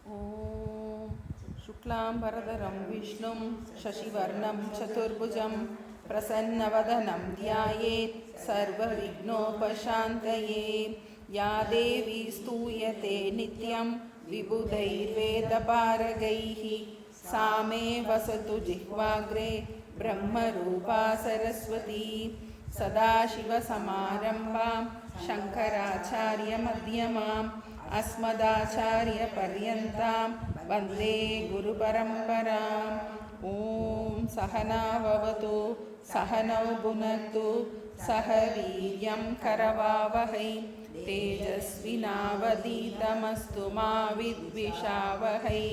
ॐ शुक्लाम्बरधरं विष्णुं शशिवर्णं चतुर्भुजं प्रसन्नवदनं ध्यायेत् सर्वविघ्नोपशान्तये। या देवी स्तूयते नित्यं विबुधैर्वेदपारगैः सा मे वसतु जिह्वाग्रे ब्रह्मरूपा सरस्वती। सदाशिवसमारम्भां शङ्कराचार्यमध्यमाम् अस्मदाचार्यपर्यन्तां वन्दे गुरुपरम्पराम्। ॐ सहना भवतु सहनौ भुनक्तु सह वीर्यं करवावहै तेजस्विनावधीतमस्तु मा विद्विषावहै।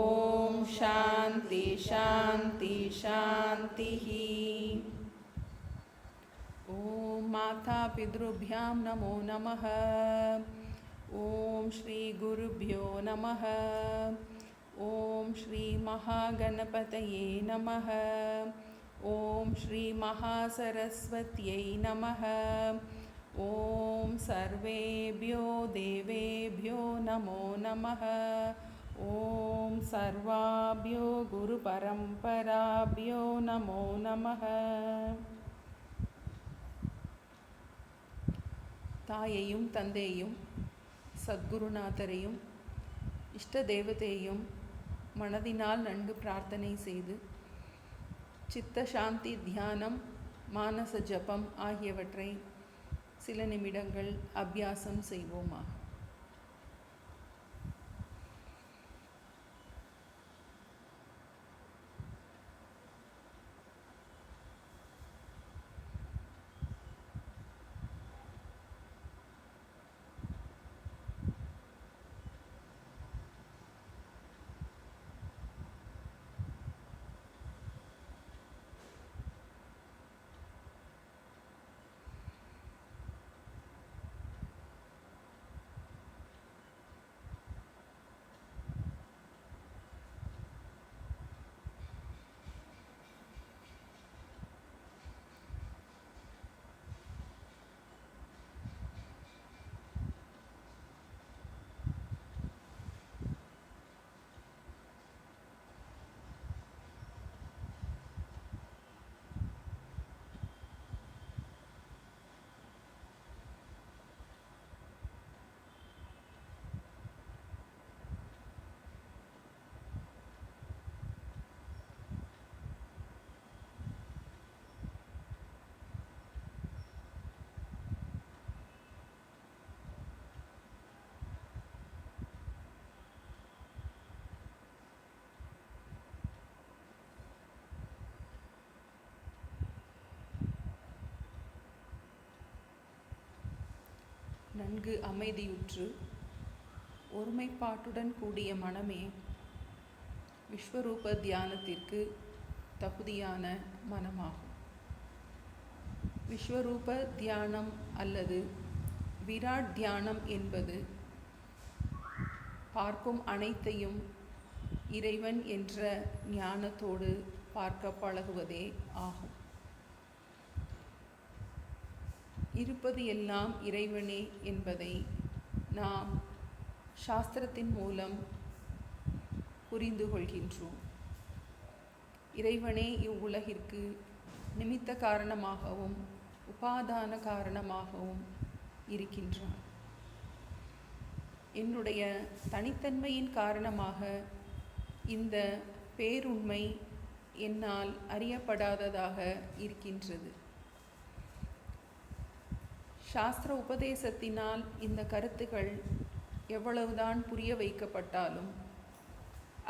ॐ शान्ति शान्ति शान्तिः। ॐ माता पितृभ्यां नमो नमः। ॐ श्री गुरुभ्यो नमः। ॐ श्री महागणपतये नमः। ॐ श्री महासरस्वत्यै नमः। ॐ सर्वेभ्यो देवेभ्यो नमो नमः। ॐ सर्वाभ्यो गुरुपरम्पराभ्यो नमो नमः। தாயையும் தந்தையும் சத்குருநாதரையும் இஷ்ட தேவதையும் மனதினால் நன்கு பிரார்த்தனை செய்து சித்த சாந்தி தியானம் மானச ஜபம் ஆகியவற்றை சில நிமிடங்கள் அபியாசம் செய்வோமா. நன்கு அமைதியுற்று ஒருமைப்பாட்டுடன் கூடிய மனமே விஸ்வரூப தியானத்திற்கு தகுதியான மனமாகும். விஸ்வரூப தியானம் அல்லது விராட் தியானம் என்பது பார்க்கும் அனைத்தையும் இறைவன் என்ற ஞானத்தோடு பார்க்க பழகுவதே ஆகும். இருப்பது எல்லாம் இறைவனே என்பதை நாம் சாஸ்திரத்தின் மூலம் புரிந்து கொள்கின்றோம். இறைவனே இவ்வுலகிற்கு நிமித்த காரணமாகவும் உபாதான காரணமாகவும் இருக்கின்றான். என்னுடைய தனித்தன்மையின் காரணமாக இந்த பேருண்மை என்னால் அறியப்படாததாக இருக்கின்றது. சாஸ்திர உபதேசத்தினால் இந்த கருத்துக்கள் எவ்வளவுதான் புரிய வைக்கப்பட்டாலும்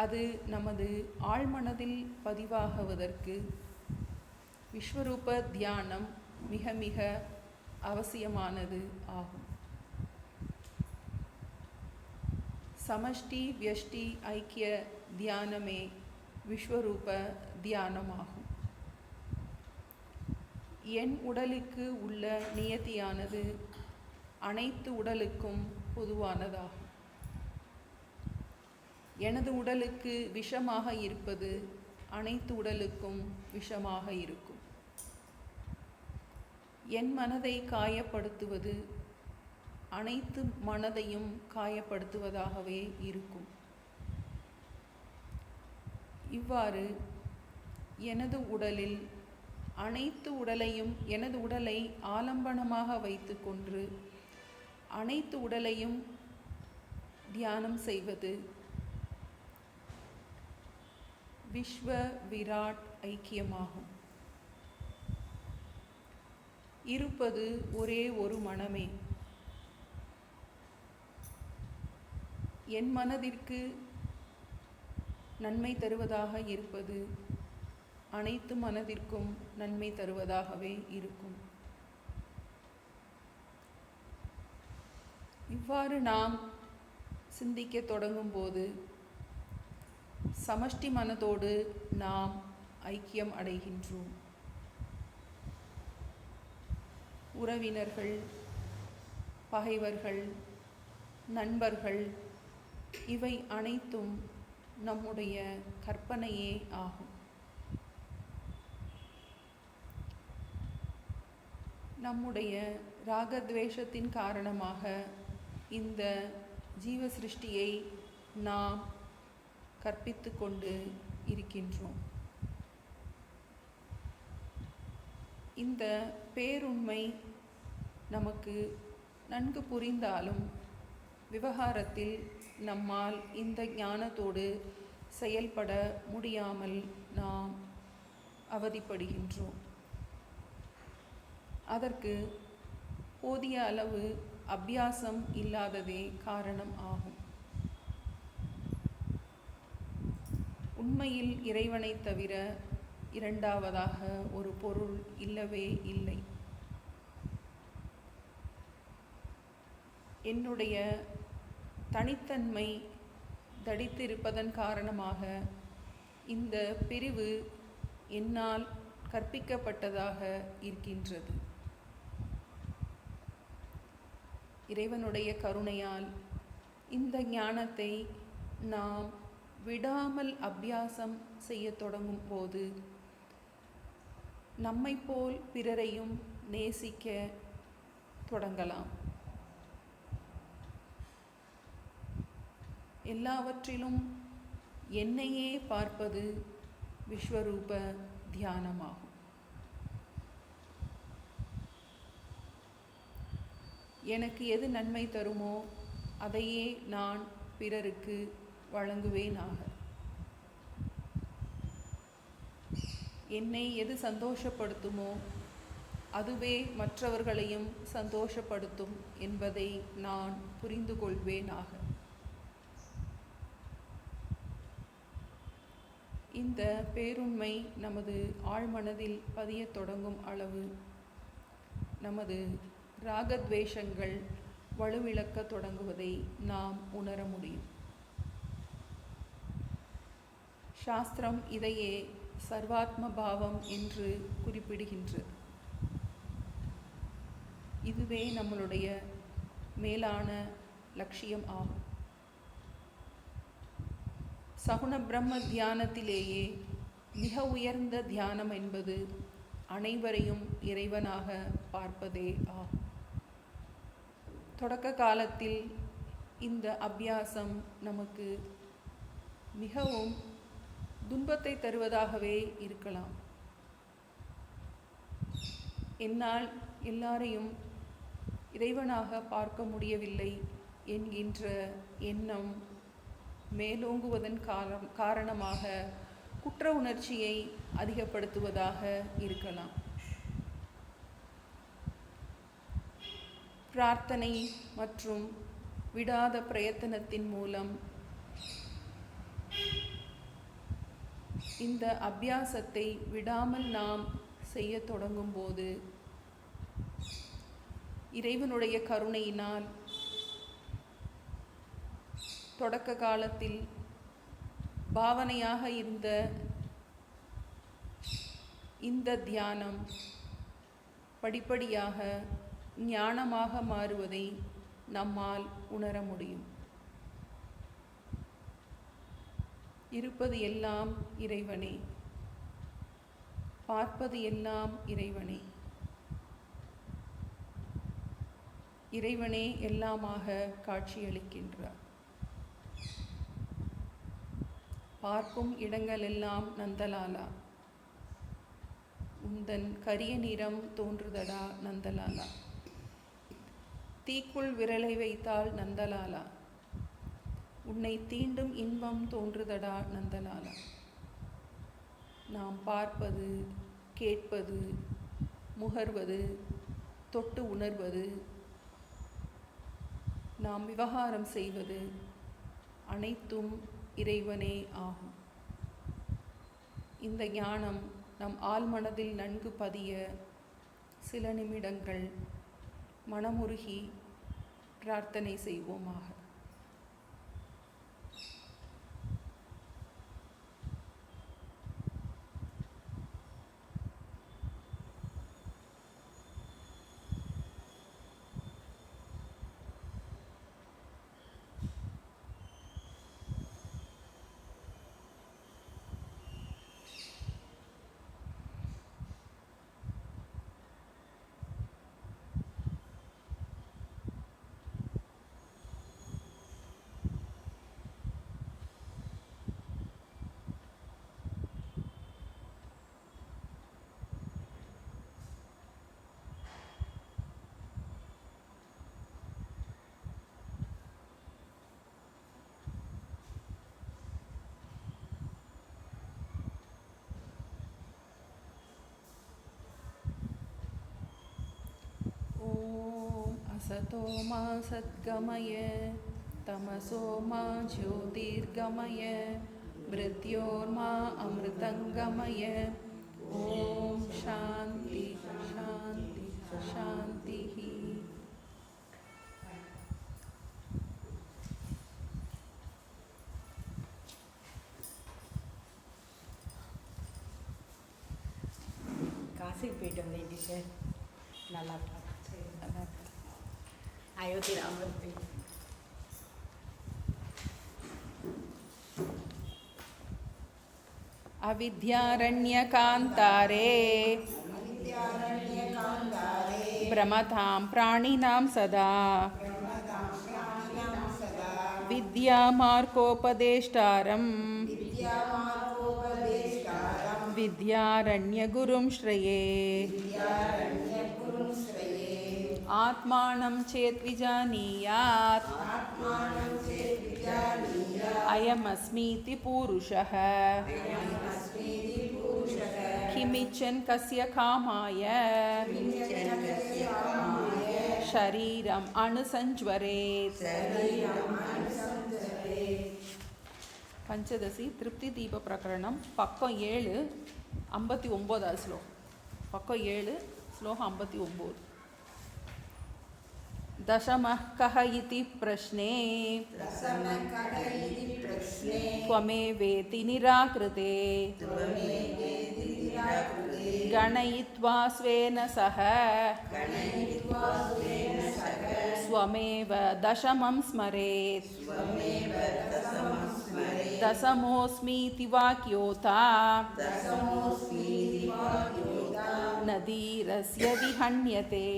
அது நமது ஆழ்மனதில் பதிவாகுவதற்கு விஸ்வரூப தியானம் மிக மிக அவசியமானது ஆகும். சமஷ்டி வியஷ்டி ஐக்கிய தியானமே விஸ்வரூப தியானமாகும். என் உடலுக்கு உள்ள நியதியானது அனைத்து உடலுக்கும் பொதுவானதாகும். எனது உடலுக்கு விஷமாக இருப்பது அனைத்து உடலுக்கும் விஷமாக இருக்கும். என் மனதை காயப்படுத்துவது அனைத்து மனதையும் காயப்படுத்துவதாகவே இருக்கும். இவ்வாறு எனது உடலில் அனைத்து உடலையும் எனது உடலை ஆலம்பனமாக வைத்துக்கொண்டு அனைத்து உடலையும் தியானம் செய்வது விஸ்வ விராட் ஐக்கியமாகும். இருப்பது ஒரே ஒரு மனமே. என் மனதிற்கு நன்மை தருவதாக இருப்பது அனைத்து மனதிற்கும் நன்மை தருவதாகவே இருக்கும். இவ்வாறு நாம் சிந்திக்க தொடங்கும்போது சமஷ்டி மனதோடு நாம் ஐக்கியம் அடைகின்றோம். உறவினர்கள், பகைவர்கள், நண்பர்கள் இவை அனைத்தும் நம்முடைய கற்பனையே ஆகும். நம்முடைய ராகத்வேஷத்தின் காரணமாக இந்த ஜீவ சிருஷ்டியை நாம் கற்பித்து கொண்டு இருக்கின்றோம். இந்த பேருண்மை நமக்கு நன்கு புரிந்தாலும் விவகாரத்தில் நம்மால் இந்த ஞானத்தோடு செயல்பட முடியாமல் நாம் அவதிப்படுகின்றோம். அதற்கு போதிய அளவு அபியாசம் இல்லாததே காரணம் ஆகும். உண்மையில் இறைவனை தவிர இரண்டாவதாக ஒரு பொருள் இல்லவே இல்லை. என்னுடைய தனித்தன்மை தடித்திருப்பதன் காரணமாக இந்த பிரிவு என்னால் கற்பிக்கப்பட்டதாக இருக்கின்றது. இறைவனுடைய கருணையால் இந்த ஞானத்தை நாம் விடாமல் அபியாசம் செய்ய தொடங்கும் போது நம்மை போல் பிறரையும் நேசிக்க தொடங்கலாம். எல்லாவற்றிலும் என்னையே பார்ப்பது விஸ்வரூப தியானமாகும். எனக்கு எது நன்மை தருமோ அதையே நான் பிறருக்கு வழங்குவேனாக. என்னை எது சந்தோஷப்படுத்துமோ அதுவே மற்றவர்களையும் சந்தோஷப்படுத்தும் என்பதை நான் புரிந்து கொள்வேனாக. இந்த பேருண்மை நமது ஆழ்மனதில் பதியத் தொடங்கும் அளவு நமது ராகத்வேஷங்கள் வலுவிழக்க தொடங்குவதை நாம் உணர முடியும். சாஸ்திரம் இதையே சர்வாத்ம பாவம் என்று குறிப்பிடுகின்றது. இதுவே நம்மளுடைய மேலான லட்சியம் ஆகும். சகுண பிரம்ம தியானத்திலேயே மிக உயர்ந்த தியானம் என்பது அனைவரையும் இறைவனாக பார்ப்பதே ஆகும். தொடக்க காலத்தில் இந்த அபியாசம் நமக்கு மிகவும் துன்பத்தை தருவதாகவே இருக்கலாம். என்னால் எல்லாரையும் இறைவனாக பார்க்க முடியவில்லை என்கின்ற எண்ணம் மேலோங்குவதன் காரணமாக குற்ற உணர்ச்சியை அதிகப்படுத்துவதாக இருக்கலாம். பிரார்த்தனை மற்றும் விடாத பிரயத்தனத்தின் மூலம் இந்த அபியாசத்தை விடாமல் நாம் செய்ய தொடங்கும் போது இறைவனுடைய கருணையினால் தொடக்க காலத்தில் பாவனையாக இருந்த இந்த தியானம் படிப்படியாக ஞானமாக மாறுவதை நம்மால் உணர முடியும். இருப்பது எல்லாம் இறைவனே, பார்ப்பது எல்லாம் இறைவனே. இறைவனே எல்லாமாக காட்சியளிக்கின்றார். பார்க்கும் இடங்களெல்லாம் நந்தலாலா, உந்தன் கரிய நிறம் தோன்றுதடா நந்தலாலா. தீக்குள் விரலை வைத்தால் நந்தலாலா, உன்னை தீண்டும் இன்பம் தோன்றுதடா நந்தலாலா. நாம் பார்ப்பது, கேட்பது, முகர்வது, தொட்டு உணர்வது, நாம் விவகாரம் செய்வது அனைத்தும் இறைவனே ஆகும். இந்த ஞானம் நம் ஆழ்மனதில் நன்கு பதிய சில நிமிடங்கள் மனமுருகி பிரார்த்தனை செய்வோமாக. असतो मा सद्गमय तमसो मा ज्योतिर्गमय मृत्योर्मा अमृतंगमय. ओम शांति शांति शांति. காசி போயிட்டு வந்தேன் டீச்சர், நல்லா அயோத்தி ராமர் போயிட்டு. अविद्यारण्यकान्तारे भ्रमतां प्राणिनां सदा विद्यामार्गोपदेष्टारं विद्यारण्यगुरुं श्रये. आत्मानं चेद्विजानीयात् अयमस्मीति पुरुषः किमिच्छन् कस्य कामाय शरीरम् अनुसञ्ज्वरेत्. பஞ்சதசி திருப்தி தீப பிரகரணம் பக்கம் 7 59வது ஸ்லோகம். பக்கம் 7 ஸ்லோகம் 59. दशमः कः इति प्रश्ने त्वमेवेति निराकृते गणयित्वा स्वेन सह स्वमेव दशमं स्मरेत्. दशमोऽस्मीति वाक्योता नदीरस्य विहन्यते.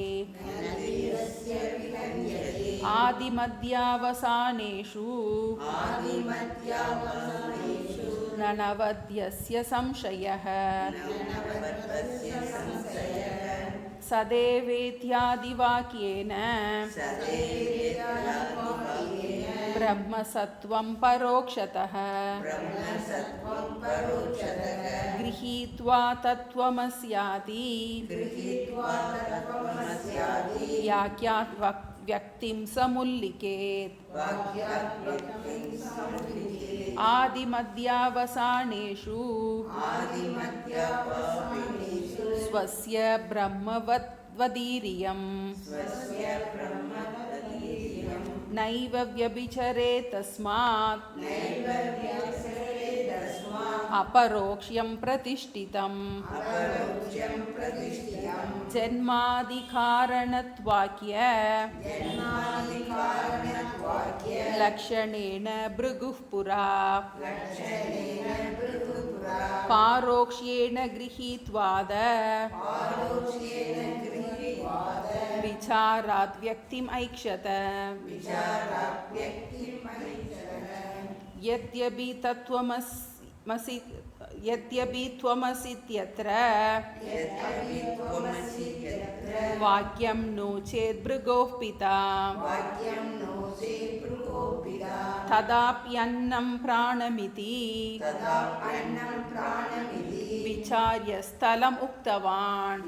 आदिमध्यावसानेषु न नवद्यस्य संशयः. सदेवेत्यादिवाक्येन ब्रह्मसत्त्वं परोक्षतः गृहीत्वा तत्त्वमस्यादि व्याख्यात् व्यक्तिं समुल्लिखेत्. आदिमध्यावसानेषु स्वस्य ब्रह्मवद्वीर्यं नैव व्यभिचरेत् तस्मात् अपरोक्ष्यं प्रतिष्ठितम्. जन्मादिकारणत्वाख्य लक्षणेन भृगुः पुरा पारोक्ष्येण गृहीत्वाद विचाराद् व्यक्तिम् ऐक्षत यद्यपि त्वमसीत्यत्र वाक्यं नो चेत् भृगोः पिता तदाप्यन्नं प्राणमिति विचार्य स्थलम् उक्तवान्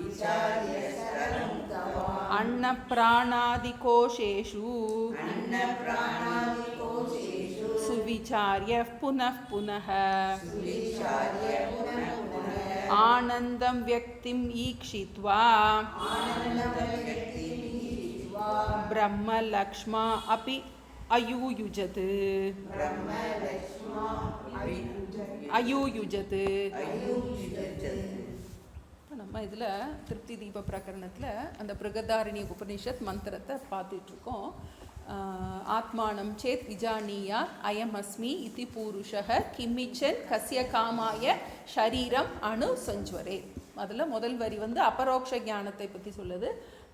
अन्नप्राणादिकोशेषु सुविचार्य पुनः पुनः आनन्दं व्यक्तिम् ईक्षित्वा ब्रह्मलक्ष्मा अपि अयूयुजत् நம்ம இதில் திருப்தி தீப பிரகரணத்தில் அந்த பிருகதாரண்ய உபனிஷத் மந்திரத்தை பார்த்துட்ருக்கோம். ஆத்மானம் சேத் விஜானியா அயம் அஸ்மி இதி பூருஷः கிம்மிச்சன் கஸ்ய காமாய ஷரீரம் அணு சஞ்சுவரே. அதில் முதல் வரி வந்து அபரோக்ஷ ஞானத்தை பற்றி சொல்லுது.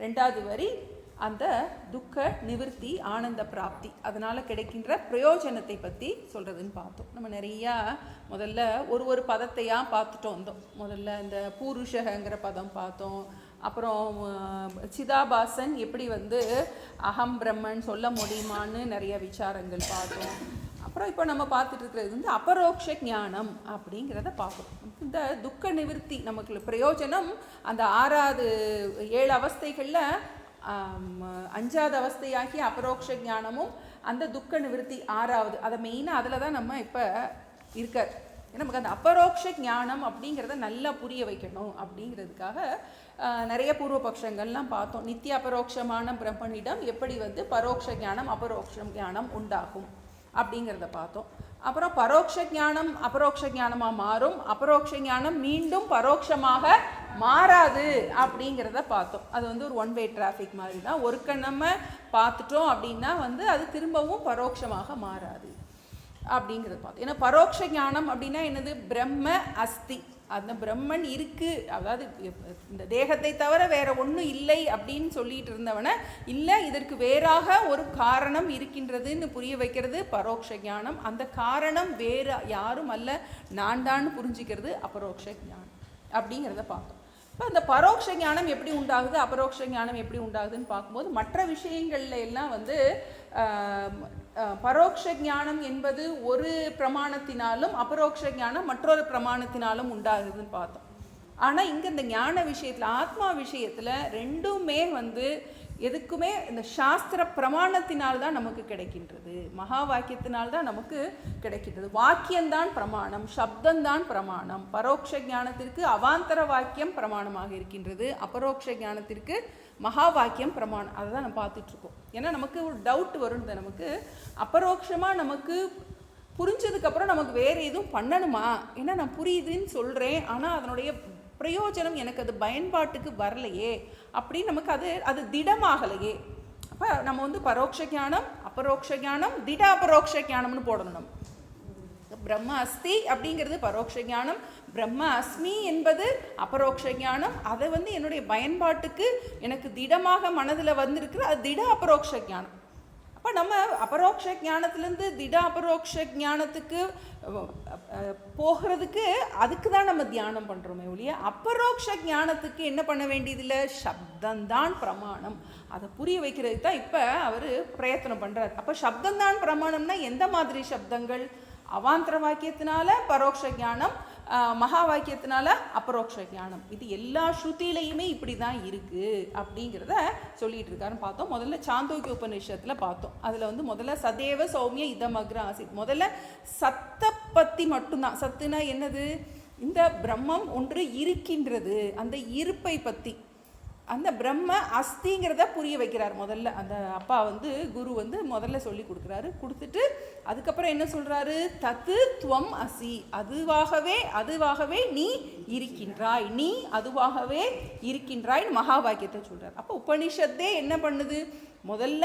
ரெண்டாவது வரி அந்த துக்க நிவர்த்தி ஆனந்த பிராப்தி அதனால் கிடைக்கின்ற பிரயோஜனத்தை பற்றி சொல்கிறதுன்னு பார்த்தோம். நம்ம நிறையா முதல்ல ஒரு பதத்தையாக பார்த்துட்டு வந்தோம். முதல்ல இந்த பூருஷங்கிற பதம் பார்த்தோம். அப்புறம் சிதாபாசன் எப்படி வந்து அகம் பிரம்மன் சொல்ல முடியுமான்னு நிறைய விசாரங்கள் பார்த்தோம். அப்புறம் இப்போ நம்ம பார்த்துட்டு இருக்கிறது வந்து அபரோக்ஷ ஞானம் அப்படிங்கிறத பார்க்கணும். இந்த துக்க நிவர்த்தி நமக்கு பிரயோஜனம் அந்த 7 அவஸ்தைகளில் 5வது அவஸ்தையாகிய அபரோக்ஷ ஞானமும் அந்த துக்க நிவர்த்தி 6வது. அதை மெயினாக அதில் தான் நம்ம இப்போ இருக்கார். நமக்கு அந்த அபரோக்ஷ ஞானம் அப்படிங்கிறத நல்லா புரிய வைக்கணும் அப்படிங்கிறதுக்காக நிறைய பூர்வபக்ஷங்கள்லாம் பார்த்தோம். நித்திய அபரோக்ஷமான பிரம்மனிடம் எப்படி வந்து பரோக்ஷ ஞானம் அபரோக்ஷ ஞானம் உண்டாகும் அப்படிங்கிறத பார்த்தோம். அப்புறம் பரோக்ஷ ஞானம் அபரோக்ஷ ஞானமாக மாறும், அபரோக்ஷ ஞானம் மீண்டும் பரோட்சமாக மாறாது அப்படிங்கிறத பார்த்தோம். அது வந்து ஒரு 1-way டிராஃபிக் மாதிரி தான். ஒருக்க நம்ம பார்த்துட்டோம் அப்படின்னா வந்து அது திரும்பவும் பரோட்சமாக மாறாது அப்படிங்கிறது பார்த்தோம். ஏன்னா பரோட்ச ஞானம் அப்படின்னா என்னது? பிரம்ம அஸ்தி, அந்த பிரம்மன் இருக்கு, அதாவது இந்த தேகத்தை தவிர வேற ஒன்றும் இல்லை அப்படின்னு சொல்லிட்டு இருந்தவனை இல்லை இதற்கு வேறாக ஒரு காரணம் இருக்கின்றதுன்னு புரிய வைக்கிறது பரோட்ச ஞானம். அந்த காரணம் வேற யாரும் அல்ல, நான் தான் புரிஞ்சுக்கிறது அபரோக்ஷ ஞானம் அப்படிங்கிறத பார்த்தோம். இப்போ அந்த பரோட்ச ஞானம் எப்படி உண்டாகுது, அபரோக்ஷ ஞானம் எப்படி உண்டாகுதுன்னு பார்க்கும்போது மற்ற விஷயங்கள்ல எல்லாம் வந்து பரோக்ஷ ஞானம் என்பது ஒரு பிரமாணத்தினாலும் அபரோக்ஷ ஞானம் மற்றொரு பிரமாணத்தினாலும் உண்டாகுதுன்னு பார்த்தோம். ஆனால் இங்கே இந்த ஞான விஷயத்தில் ஆத்மா விஷயத்தில் ரெண்டுமே வந்து எதுக்குமே இந்த சாஸ்திர பிரமாணத்தினால்தான் நமக்கு கிடைக்கின்றது, மகா வாக்கியத்தினால்தான் நமக்கு கிடைக்கின்றது. வாக்கியம்தான் பிரமாணம், சப்தம்தான் பிரமாணம். பரோட்ச ஞானத்திற்கு அவாந்தர வாக்கியம் பிரமாணமாக இருக்கின்றது, அபரோக்ஷ ஞானத்திற்கு மகா வாக்கியம் பிரமாணம். அதை தான் நம்ம பார்த்துட்ருக்கோம். ஏன்னா நமக்கு ஒரு டவுட் வரும், நமக்கு அபரோக்ஷமாக நமக்கு புரிஞ்சதுக்கப்புறம் நமக்கு வேறு எதுவும் பண்ணணுமா, ஏன்னா நான் புரியுதுன்னு சொல்கிறேன் ஆனால் அதனுடைய பிரயோஜனம் எனக்கு அது பயன்பாட்டுக்கு வரலையே அப்படின்னு நமக்கு அது திடமாகலையே. அப்போ நம்ம வந்து பரோட்ச ஞானம் அபரோக்ஷ ஞானம் திட அபரோக்ஷ ஞானம்னு போடணும். நம்ம பிரம்ம அஸ்தி அப்படிங்கிறது பரோட்ச ஞானம், பிரம்ம அஸ்மி என்பது அபரோக்ஷ ஞானம். அதை வந்து என்னுடைய பயன்பாட்டுக்கு எனக்கு திடமாக மனதில் வந்திருக்கிற அது திட அபரோக்ஷ ஞானம். அப்போ நம்ம அபரோக்ஷ ஞானத்துலேருந்து திட அபரோக்ஷ ஞானத்துக்கு போகிறதுக்கு அதுக்கு தான் நம்ம தியானம் பண்ணுறோமே ஒழிய அபரோக்ஷ ஞானத்துக்கு என்ன பண்ண வேண்டியதில்லை, சப்தந்தான் பிரமாணம். அதை புரிய வைக்கிறதுக்கு தான் இப்போ அவர் பிரயத்தனம் பண்ணுறார். அப்போ சப்தந்தான் பிரமாணம்னா எந்த மாதிரி சப்தங்கள்? அவாந்தர வாக்கியத்தினால பரோட்ச ஞானம், மகா வாக்கியத்தினால அபரோக்ஷ ஞானம். இது எல்லா ஸ்ருதியிலையுமே இப்படி தான் இருக்குது அப்படிங்கிறத சொல்லிட்டு இருக்காருன்னு பார்த்தோம். முதல்ல சாந்தோக்கிய உபநிஷத்தில் பார்த்தோம். அதில் வந்து முதல்ல சதேவ சௌமிய இதமக்ர ஆசித், முதல்ல சத்தை பற்றி மட்டும்தான். சத்துனா என்னது? இந்த பிரம்மம் ஒன்று இருக்கின்றது, அந்த இருப்பை பற்றி. அந்த பிரம்ம அஸ்திங்கிறத புரிய வைக்கிறார் முதல்ல. அந்த அப்பா வந்து குரு வந்து முதல்ல சொல்லி கொடுத்துட்டு அதுக்கப்புறம் என்ன சொல்கிறாரு? தத்து துவம் அசி, அதுவாகவே நீ இருக்கின்றாய், நீ அதுவாகவே இருக்கின்றாய் மகா வாக்கியத்தை சொல்கிறார். அப்போ உபனிஷத்தே என்ன பண்ணுது? முதல்ல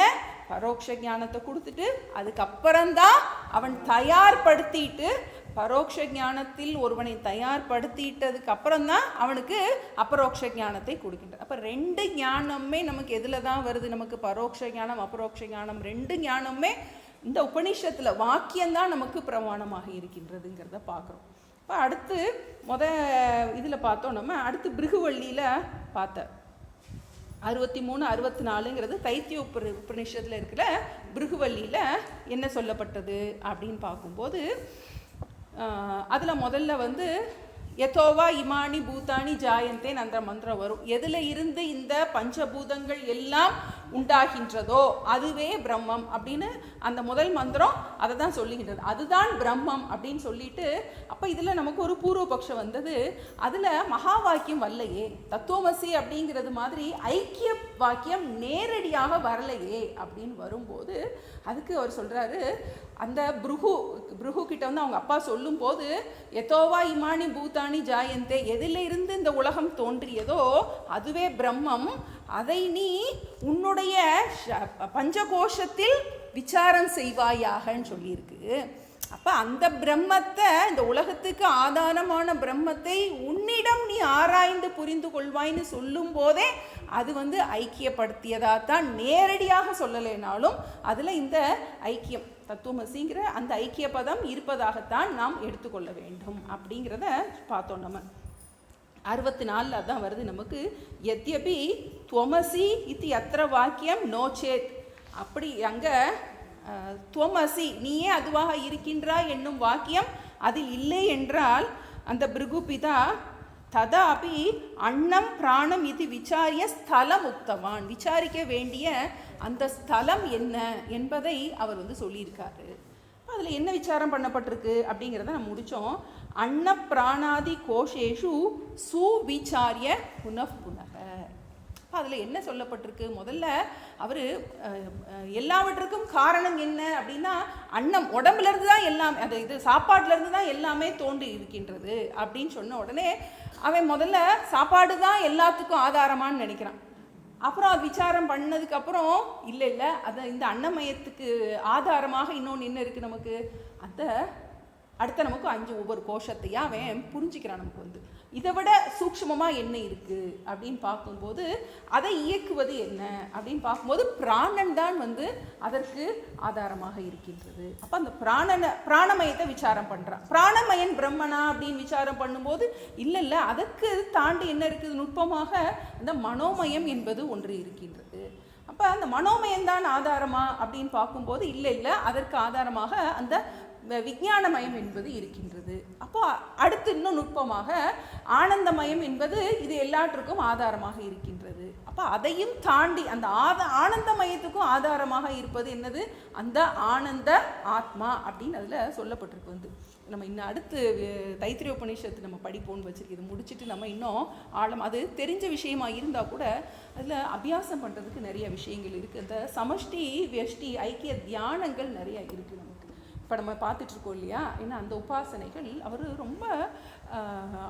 பரோட்ச ஞானத்தை கொடுத்துட்டு அதுக்கப்புறம்தான் அவன் தயார்படுத்திட்டு பரோட்ச ஞானத்தில் ஒருவனை தயார்படுத்திட்டதுக்கு அப்புறம் தான் அவனுக்கு அபரோக்ஷ ஞானத்தை கொடுக்கின்றார். அப்போ 2 ஞானமே நமக்கு எதில் தான் வருது? நமக்கு பரோட்ச ஞானம் அபரோக்ஷ ஞானம் 2 ஞானமே இந்த உபநிஷத்தில் வாக்கியம்தான் நமக்கு பிரமாணமாக இருக்கின்றதுங்கிறத பார்க்குறோம். இப்போ அடுத்து இதில் பார்த்தோம். நம்ம அடுத்து பிருகுவள்ளியில் பார்த்த 63 64ங்கிறது தைத்திய உபநிஷத்தில் இருக்கிற பிருகுவள்ளியில் என்ன சொல்லப்பட்டது அப்படின்னு பார்க்கும்போது அதில் முதல்ல யதோவா இமானி பூதானி ஜாயந்தேன் அந்த மந்திரம் வரும். எதில் இருந்து இந்த பஞ்சபூதங்கள் எல்லாம் உண்டாகின்றதோ அதுவே பிரம்மம் அப்படின்னு அந்த முதல் மந்திரம் அதை தான் சொல்லுகின்றது. அதுதான் பிரம்மம் அப்படின்னு சொல்லிட்டு அப்போ இதில் நமக்கு ஒரு பூர்வபக்ஷம் வந்தது. அதில் மகா வாக்கியம் வரலையே, தத்துவமசி அப்படிங்கிறது மாதிரி ஐக்கிய வாக்கியம் நேரடியாக வரலையே அப்படின்னு வரும்போது அதுக்கு அவர் சொல்கிறாரு, அந்த புருகு கிட்ட அவங்க அப்பா சொல்லும் போது யதோவா இமானி பூதானி ஜாயந்தே, எதில் இருந்து இந்த உலகம் தோன்றியதோ அதுவே பிரம்மம், அதை நீ உன்னுடைய பஞ்சகோஷத்தில் விசாரம் செய்வாயாகன்னு சொல்லியிருக்கு. அப்போ அந்த பிரம்மத்தை, இந்த உலகத்துக்கு ஆதாரமான பிரம்மத்தை உன்னிடம் நீ ஆராய்ந்து புரிந்து கொள்வாய்ன்னு சொல்லும் போதே அது ஐக்கியப்படுத்தியதாக தான், நேரடியாக சொல்லலைனாலும் அதில் இந்த ஐக்கியம் தத்துவமசிங்கிற அந்த ஐக்கிய பதம் இருப்பதாகத்தான் நாம் எடுத்துக்கொள்ள வேண்டும் அப்படிங்கிறத பார்த்தோம். நம்ம 64 அதான் வருது நமக்கு, யத்யபி துவமசி இது அத்திர வாக்கியம் நோச்சேத், அப்படி அங்கே துவமசி நீயே அதுவாக இருக்கின்றாய் என்னும் வாக்கியம் அதில் இல்லை என்றால் அந்த பிருகுபிதா ததாபி அன்னம் பிராணம் இது விசாரிய ஸ்தலம் உக்தவான், விசாரிக்க வேண்டிய அந்த ஸ்தலம் என்ன என்பதை அவர் சொல்லியிருக்காரு. அதில் என்ன விசாரம் பண்ணப்பட்டிருக்கு அப்படிங்கிறத நம்ம முடித்தோம். அன்ன பிராணாதி கோஷேஷு சுவிச்சாரிய புனః. அதில் என்ன சொல்லப்பட்டிருக்கு? முதல்ல அவர் எல்லாவற்றுக்கும் காரணம் என்ன அப்படின்னா அன்னம், உடம்புலேருந்து தான் எல்லாமே, இது சாப்பாட்டிலேருந்து தான் எல்லாமே தோன்றி இருக்கின்றது அப்படின்னு சொன்ன உடனே அவன் முதல்ல சாப்பாடு தான் எல்லாத்துக்கும் ஆதாரமானு நினைக்கிறான். அப்புறம் அது விசாரம் பண்ணதுக்கப்புறம் இல்லை அதை இந்த அன்னமயத்துக்கு ஆதாரமாக இன்னொன்று என்ன இருக்குது நமக்கு, அந்த அடுத்த நமக்கு 5 ஒவ்வொரு கோஷத்தையாக அவன் புரிஞ்சுக்கிறான். நமக்கு இதை விட சூக்ஷ்மமாக என்ன இருக்குது அப்படின்னு பார்க்கும்போது அதை இயக்குவது என்ன அப்படின்னு பார்க்கும்போது பிராணன் தான் அதற்கு ஆதாரமாக இருக்கின்றது. அப்போ அந்த பிராணமயத்தை விசாரம் பண்ணுறான். பிராணமயன் பிரம்மனா அப்படின்னு விசாரம் பண்ணும்போது இல்லை அதற்கு தாண்டி என்ன இருக்குது, நுட்பமாக இந்த மனோமயம் என்பது ஒன்று இருக்கின்றது. அப்போ அந்த மனோமயம்தான் ஆதாரமா அப்படின்னு பார்க்கும்போது இல்லை அதற்கு ஆதாரமாக அந்த விஞ்ஞானமயம் என்பது இருக்கின்றது. அப்போ அடுத்து இன்னும் நுட்பமாக ஆனந்தமயம் என்பது இது எல்லாற்றுக்கும் ஆதாரமாக இருக்கின்றது. அப்போ அதையும் தாண்டி அந்த ஆனந்தமயத்துக்கும் ஆதாரமாக இருப்பது என்னது, அந்த ஆனந்த ஆத்மா அப்படின்னு அதில் சொல்லப்பட்டிருக்கு. நம்ம இன்னும் அடுத்து தைத்திரிய உபநிஷத்து நம்ம படிப்போம்னு வச்சுருக்கு. இது முடிச்சுட்டு நம்ம இன்னும் ஆழம், அது தெரிஞ்ச விஷயமா இருந்தால் கூட அதில் அபியாசம் பண்ணுறதுக்கு நிறைய விஷயங்கள் இருக்குது. அந்த சமஷ்டி வியஷ்டி ஐக்கிய தியானங்கள் நிறையா இருக்குது நமக்கு. இப்போ நம்ம பார்த்துட்ருக்கோம் இல்லையா, ஏன்னா அந்த உபாசனைகள் அவர் ரொம்ப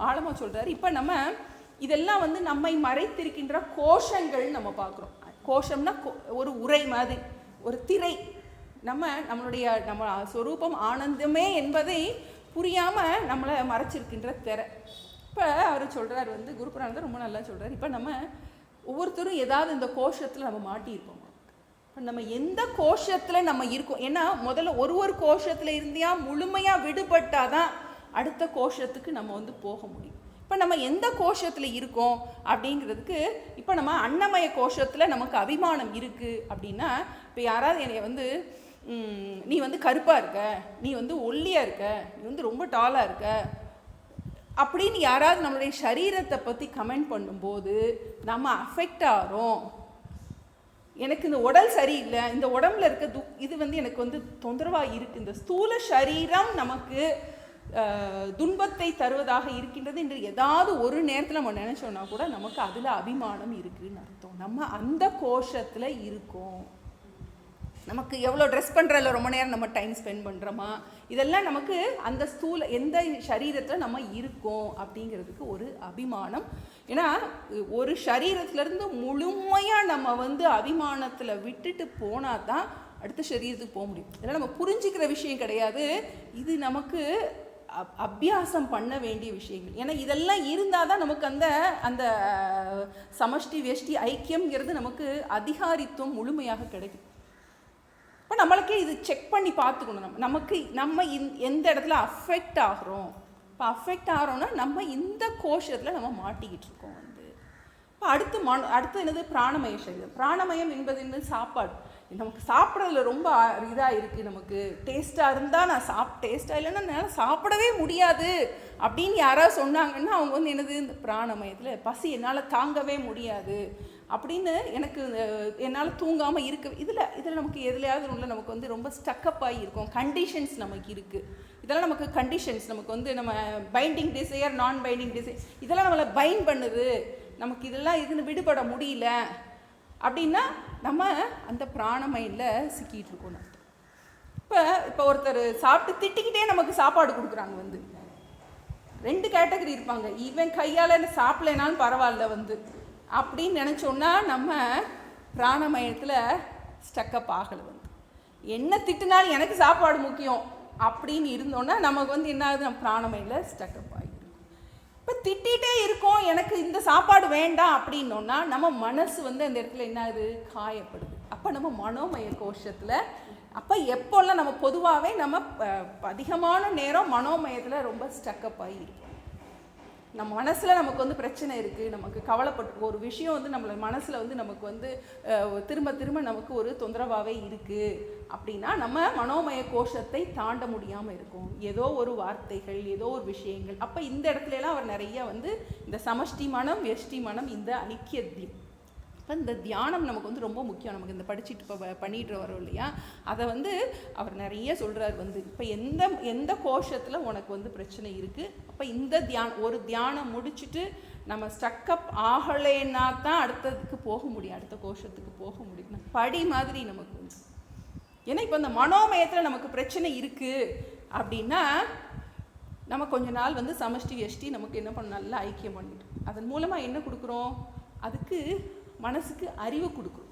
ஆழமாக சொல்கிறார். இப்போ நம்ம இதெல்லாம் நம்மை மறைத்திருக்கின்ற கோஷங்கள் நம்ம பார்க்குறோம். கோஷம்னா ஒரு உரை மாதிரி, ஒரு திரை. நம்ம ஸ்வரூபம் ஆனந்தமே என்பதை புரியாமல் நம்மளை மறைச்சிருக்கின்ற திரை. இப்போ அவர் சொல்கிறார், குருபுராணத்தை ரொம்ப நல்லா சொல்கிறார். இப்போ நம்ம ஒவ்வொருத்தரும் ஏதாவது இந்த கோஷத்தில் நம்ம மாட்டியிருப்போம். இப்போ நம்ம எந்த கோஷத்தில் நம்ம இருக்கோம், ஏன்னா முதல்ல ஒரு கோஷத்தில் இருந்தியா முழுமையாக விடுபட்டாதான் அடுத்த கோஷத்துக்கு நம்ம போக முடியும். இப்போ நம்ம எந்த கோஷத்தில் இருக்கோம் அப்படிங்கிறதுக்கு, இப்போ நம்ம அன்னமய கோஷத்தில் நமக்கு அபிமானம் இருக்குது அப்படின்னா, இப்போ யாராவது என்னை நீ கருப்பாக இருக்க, நீ ஒல்லியாக இருக்க, நீ ரொம்ப டாலாக இருக்க அப்படின்னு யாராவது நம்மளுடைய சரீரத்தை பற்றி கமெண்ட் பண்ணும்போது நம்ம அஃபெக்ட் ஆகிறோம். எனக்கு இந்த உடல் சரியில்லை, இந்த உடம்புல இருக்க இது எனக்கு தொந்தரவாக இருக்குது, இந்த ஸ்தூல சரீரம் நமக்கு துன்பத்தை தருவதாக இருக்கின்றது என்று ஏதாவது ஒரு நேரத்தில் நம்ம நினச்சோன்னா கூட நமக்கு அதில் அபிமானம் இருக்குதுன்னு அர்த்தம். நம்ம அந்த கோஷத்தில் இருக்கோம். நமக்கு எவ்வளோ ட்ரெஸ் பண்ணுறதில்ல ரொம்ப நேரம் நம்ம டைம் ஸ்பெண்ட் பண்ணுறோமா, இதெல்லாம் நமக்கு அந்த ஸ்தூல எந்த சரீரத்தில் நம்ம இருக்கோம் அப்படிங்கிறதுக்கு ஒரு அபிமானம். ஏன்னா ஒரு சரீரத்துலேருந்து முழுமையாக நம்ம அபிமானத்தில் விட்டுட்டு போனால் தான் அடுத்த சரீரத்துக்கு போக முடியும். இதெல்லாம் நம்ம புரிஞ்சிக்கிற விஷயம் கிடையாது. இது நமக்கு அபியாசம் பண்ண வேண்டிய விஷயங்கள். ஏன்னா இதெல்லாம் இருந்தால் தான் நமக்கு அந்த அந்த சமஷ்டி வெஷ்டி ஐக்கியம்ங்கிறது நமக்கு அதிகாரித்துவம் முழுமையாக கிடைக்கும். இப்போ நம்மளுக்கே இது செக் பண்ணி பார்த்துக்கணும். நம்ம எந்த இடத்துல அஃபெக்ட் ஆகிறோம். இப்போ அஃபெக்ட் ஆகிறோன்னா நம்ம இந்த கோஷத்தில் நம்ம மாட்டிக்கிட்டு இருக்கோம். இப்போ அடுத்து என்னது பிராணமய சரீரம். பிராணமயம் என்பது என்னது சாப்பாடு. நமக்கு சாப்பிட்றதுல ரொம்ப இதாக இருக்குது. நமக்கு டேஸ்ட்டாக இருந்தால் நான் டேஸ்ட்டாக இல்லைன்னா என்னால் சாப்பிடவே முடியாது அப்படின்னு யாராவது சொன்னாங்கன்னா அவங்க வந்து என்னது இந்த பிராணமயத்தில் பசி என்னால் தாங்கவே முடியாது அப்படின்னு என்னால் தூங்காமல் இருக்க இதில் நமக்கு எதுலையாவது உள்ள நமக்கு வந்து ரொம்ப ஸ்டக்கப் ஆகி இருக்கும். கண்டிஷன்ஸ் நமக்கு இருக்குது. இதெல்லாம் நமக்கு கண்டிஷன்ஸ். நமக்கு வந்து நம்ம பைண்டிங் டிசையர், நான் பைண்டிங் டிசையர், இதெல்லாம் நம்மளை பைண்ட் பண்ணுது. நமக்கு இதெல்லாம் இதுன்னு விடுபட முடியல அப்படின்னா நம்ம அந்த பிராணமயில சிக்கிட்டு இருக்கோம். இப்போ ஒருத்தர் சாப்பிட்டு திட்டிக்கிட்டே நமக்கு சாப்பாடு கொடுக்குறாங்க. வந்து 2 கேட்டகரி இருப்பாங்க. ஈவன் கையால் சாப்பிடலைனாலும் பரவாயில்ல வந்து அப்படின்னு நினச்சோன்னா நம்ம பிராணமயத்தில் ஸ்டக்கப் ஆகலை. வந்து என்ன திட்டுனாலும் எனக்கு சாப்பாடு முக்கியம் அப்படின்னு இருந்தோன்னா நமக்கு வந்து என்ன ஆகுது, நம்ம பிராணமயில ஸ்டக்கப் ஆகிடும். இப்போ திட்டிகிட்டே இருக்கோம் எனக்கு இந்த சாப்பாடு வேண்டாம் அப்படின்னோன்னா நம்ம மனசு வந்து அந்த இடத்துல என்ன ஆகுது, காயப்படுது. அப்போ நம்ம மனோமய கோஷத்தில் அப்போ எப்போல்லாம் நம்ம பொதுவாகவே நம்ம அதிகமான நேரம் மனோமயத்தில் ரொம்ப ஸ்டக்கப் ஆகிருக்கோம். நம்ம மனசில் நமக்கு வந்து பிரச்சனை இருக்குது, நமக்கு கவலைப்பட்டு ஒரு விஷயம் வந்து நம்மள மனசில் வந்து நமக்கு வந்து திரும்ப திரும்ப நமக்கு ஒரு தொந்தரவாகவே இருக்குது அப்படின்னா நம்ம மனோமய கோஷத்தை தாண்ட முடியாமல் இருக்கும். ஏதோ ஒரு வார்த்தைகள், ஏதோ ஒரு விஷயங்கள். அப்போ இந்த இடத்துலலாம் அவர் நிறைய வந்து இந்த சமஷ்டி மனம், வெஷ்டி மனம், இந்த ஐக்கியத்தையும் இப்போ இந்த தியானம் நமக்கு வந்து ரொம்ப முக்கியம். நமக்கு இந்த படிச்சுட்டு இப்போ பண்ணிட்டு வரோம் இல்லையா, அதை வந்து அவர் நிறைய சொல்கிறார். வந்து இப்போ எந்த கோஷத்தில் உனக்கு வந்து பிரச்சனை இருக்குது, அப்போ இந்த ஒரு தியானம் முடிச்சுட்டு நம்ம ஸ்டக்கப் ஆகலைன்னா தான் அடுத்ததுக்கு போக முடியும், அடுத்த கோஷத்துக்கு போக முடியும். படி மாதிரி நமக்கு வந்து. ஏன்னா இப்போ இந்த மனோமயத்தில் நமக்கு பிரச்சனை இருக்குது அப்படின்னா நம்ம கொஞ்ச நாள் வந்து சமஷ்டி வெஷ்டி நமக்கு என்ன பண்ண நல்லா ஐக்கியம் பண்ணிட்டு அதன் மூலமாக என்ன கொடுக்குறோம், அதுக்கு மனசுக்கு அறிவு கொடுக்கும்.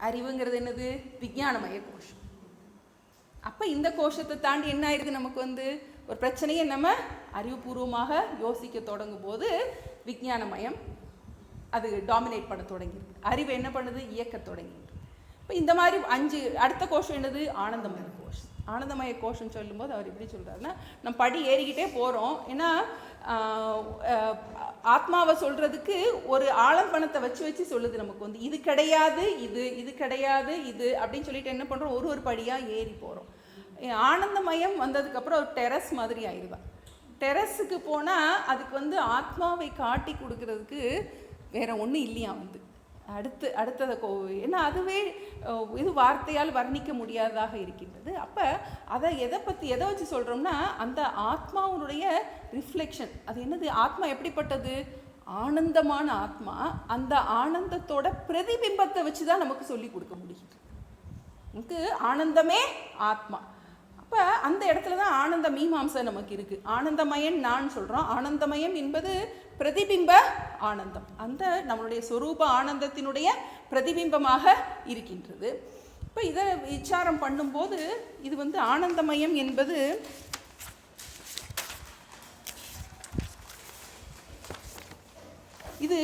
அறிவுங்கிறது என்னது, விஞ்ஞானமய கோஷம். அப்போ இந்த கோஷத்தை தாண்டி என்ன ஆயிருக்கு, நமக்கு வந்து ஒரு பிரச்சனையை நம்ம அறிவுபூர்வமாக யோசிக்க தொடங்கும் போது விஞ்ஞானமயம் அது டாமினேட் பண்ண தொடங்கியிருக்கு. அறிவு என்ன பண்ணுது, இயக்க தொடங்கியிருக்கு. இப்போ இந்த மாதிரி 5 அடுத்த கோஷம் என்னது, ஆனந்தமய கோஷம். ஆனந்தமய கோஷம் சொல்லும்போது அவர் எப்படி சொல்கிறாருன்னா, நம்ம படி ஏறிக்கிட்டே போகிறோம். ஏன்னா ஆத்மாவை சொல்கிறதுக்கு ஒரு ஆலம்பனத்தை வச்சு சொல்லுது நமக்கு வந்து இது கிடையாது, இது கிடையாது, இது அப்படின்னு சொல்லிட்டு என்ன பண்ணுறோம், ஒரு படியாக ஏறி போகிறோம். ஆனந்தமயம் வந்ததுக்கப்புறம் ஒரு டெரஸ் மாதிரி ஆயிடுதான். டெரஸுக்கு போனால் அதுக்கு வந்து ஆத்மாவை காட்டி கொடுக்கறதுக்கு வேற ஒன்றும் இல்லையா வந்து அடுத்ததை ஏன்னா அதுவே இது வார்த்தையால் வர்ணிக்க முடியாததாக இருக்கின்றது. அப்போ அதை எதை வச்சு சொல்கிறோம்னா அந்த ஆத்மாவுடைய ரிஃப்ளெக்ஷன். அது என்னது, ஆத்மா எப்படிப்பட்டது, ஆனந்தமான ஆத்மா. அந்த ஆனந்தத்தோட பிரதிபிம்பத்தை வச்சு தான் நமக்கு சொல்லி கொடுக்க முடியுது. நமக்கு ஆனந்தமே ஆத்மா. அப்போ அந்த இடத்துல தான் ஆனந்த மீமாம்சை நமக்கு இருக்குது. ஆனந்தமயன் நான் சொல்கிறோம். ஆனந்தமயம் என்பது பிரதிபிம்ப ஆனந்தம், அந்த நம்மளுடைய சொரூப ஆனந்தத்தினுடைய பிரதிபிம்பமாக இருக்கின்றது. இப்போ இதை விசாரம் பண்ணும்போது இது வந்து ஆனந்தமயம் என்பது இது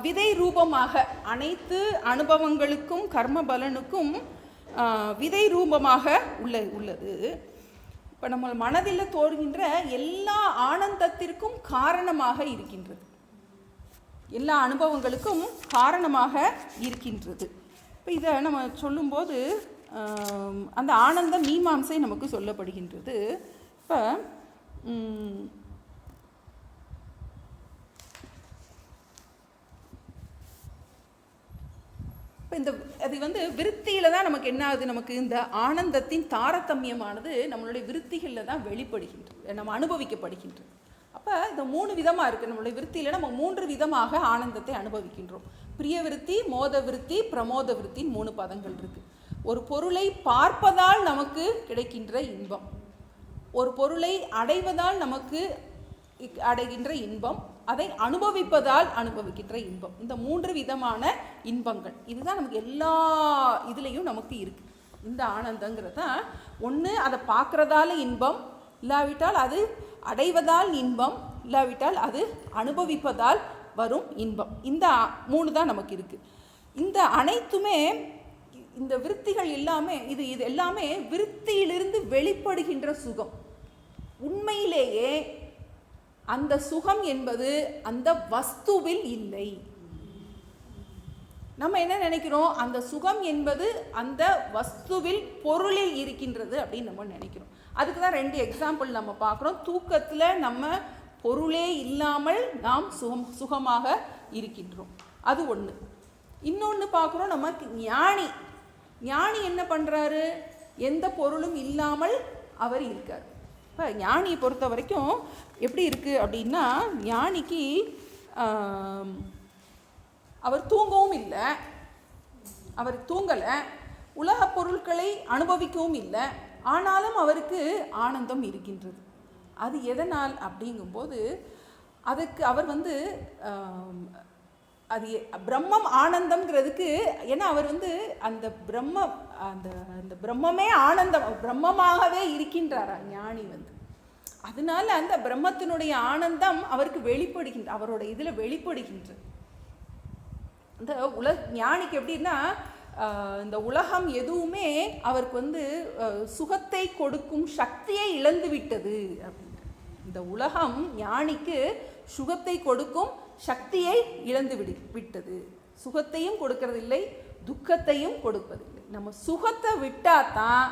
விதை ரூபமாக அனைத்து அனுபவங்களுக்கும் கர்ம பலனுக்கும் விதை ரூபமாக உள்ளது. இப்போ நம்ம மனதில் தோன்றுகின்ற எல்லா ஆனந்தத்திற்கும் காரணமாக இருக்கின்றது, எல்லா அனுபவங்களுக்கும் காரணமாக இருக்கின்றது. இப்போ இதை நம்ம சொல்லும்போது அந்த ஆனந்த மீமாம்சை நமக்கு சொல்லப்படுகின்றது. இப்போ இந்த அது வந்து விருத்தியில் தான் நமக்கு என்ன ஆகுது, நமக்கு இந்த ஆனந்தத்தின் தாரதமியமானது நம்மளுடைய விருத்திகளில் தான் வெளிப்படுகின்றது, நம்ம அனுபவிக்கப்படுகின்றது. அப்போ இந்த 3 விதமாக இருக்குது நம்மளுடைய விருத்தியில். நம்ம 3 விதமாக ஆனந்தத்தை அனுபவிக்கின்றோம். பிரிய விருத்தி, மோத விருத்தி, பிரமோத விருத்தின்னு 3 பதங்கள் இருக்குது. ஒரு பொருளை பார்ப்பதால் நமக்கு கிடைக்கின்ற இன்பம், ஒரு பொருளை அடைவதால் நமக்கு அடைகின்ற இன்பம், அதை அனுபவிப்பதால் அனுபவிக்கின்ற இன்பம். இந்த 3 விதமான இன்பங்கள் இதுதான் நமக்கு எல்லா இதுலேயும் நமக்கு இருக்குது. இந்த ஆனந்தங்கிறது தான் ஒன்று அதை பார்க்குறதால இன்பம், இல்லாவிட்டால் அது அடைவதால் இன்பம், இல்லாவிட்டால் அது அனுபவிப்பதால் வரும் இன்பம். இந்த 3 தான் நமக்கு இருக்குது. இந்த அனைத்துமே, இந்த விருத்திகள் எல்லாமே, இது எல்லாமே விருத்தியிலிருந்து வெளிப்படுகின்ற சுகம். உண்மையிலேயே அந்த சுகம் என்பது அந்த வஸ்துவில் இல்லை. நம்ம என்ன நினைக்கிறோம், அந்த சுகம் என்பது அந்த வஸ்துவில், பொருளில் இருக்கின்றது அப்படின்னு நம்ம நினைக்கிறோம். அதுக்கு தான் 2 எக்ஸாம்பிள் நம்ம பார்க்குறோம். தூக்கத்தில் நம்ம பொருளே இல்லாமல் நாம் சுகமாக இருக்கின்றோம், அது ஒன்று. இன்னொன்று பார்க்குறோம், நமக்கு ஞானி என்ன பண்ணுறாரு, எந்த பொருளும் இல்லாமல் அவர் இருக்கார். இப்போ ஞானியை பொறுத்த வரைக்கும் எப்படி இருக்குது அப்படின்னா, ஞானிக்கு அவர் தூங்கவும் இல்லை, அவர் தூங்கலை, உலக பொருட்களை அனுபவிக்கவும் இல்லை, ஆனாலும் அவருக்கு ஆனந்தம் இருக்கின்றது. அது எதனால் அப்படிங்கும்போது, அதுக்கு அவர் அது பிரம்மம் ஆனந்தம்ங்கிறதுக்கு, ஏன்னா அவர் அந்த அந்த பிரம்மமே ஆனந்தம், பிரம்மமாகவே இருக்கின்றாரா ஞானி. அதனால அந்த பிரம்மத்தினுடைய ஆனந்தம் அவருக்கு வெளிப்படுகின்ற, அவரோட இதில் வெளிப்படுகின்றது. இந்த ஞானிக்கு எப்படின்னா, இந்த உலகம் எதுவுமே அவருக்கு சுகத்தை கொடுக்கும் சக்தியை இழந்து விட்டது அப்படின்ற. இந்த உலகம் ஞானிக்கு சுகத்தை கொடுக்கும் சக்தியை இழந்து விட்டது. சுகத்தையும் கொடுக்கறதில்லை, துக்கத்தையும் கொடுப்பதில்லை. நம்ம சுகத்தை விட்டால் தான்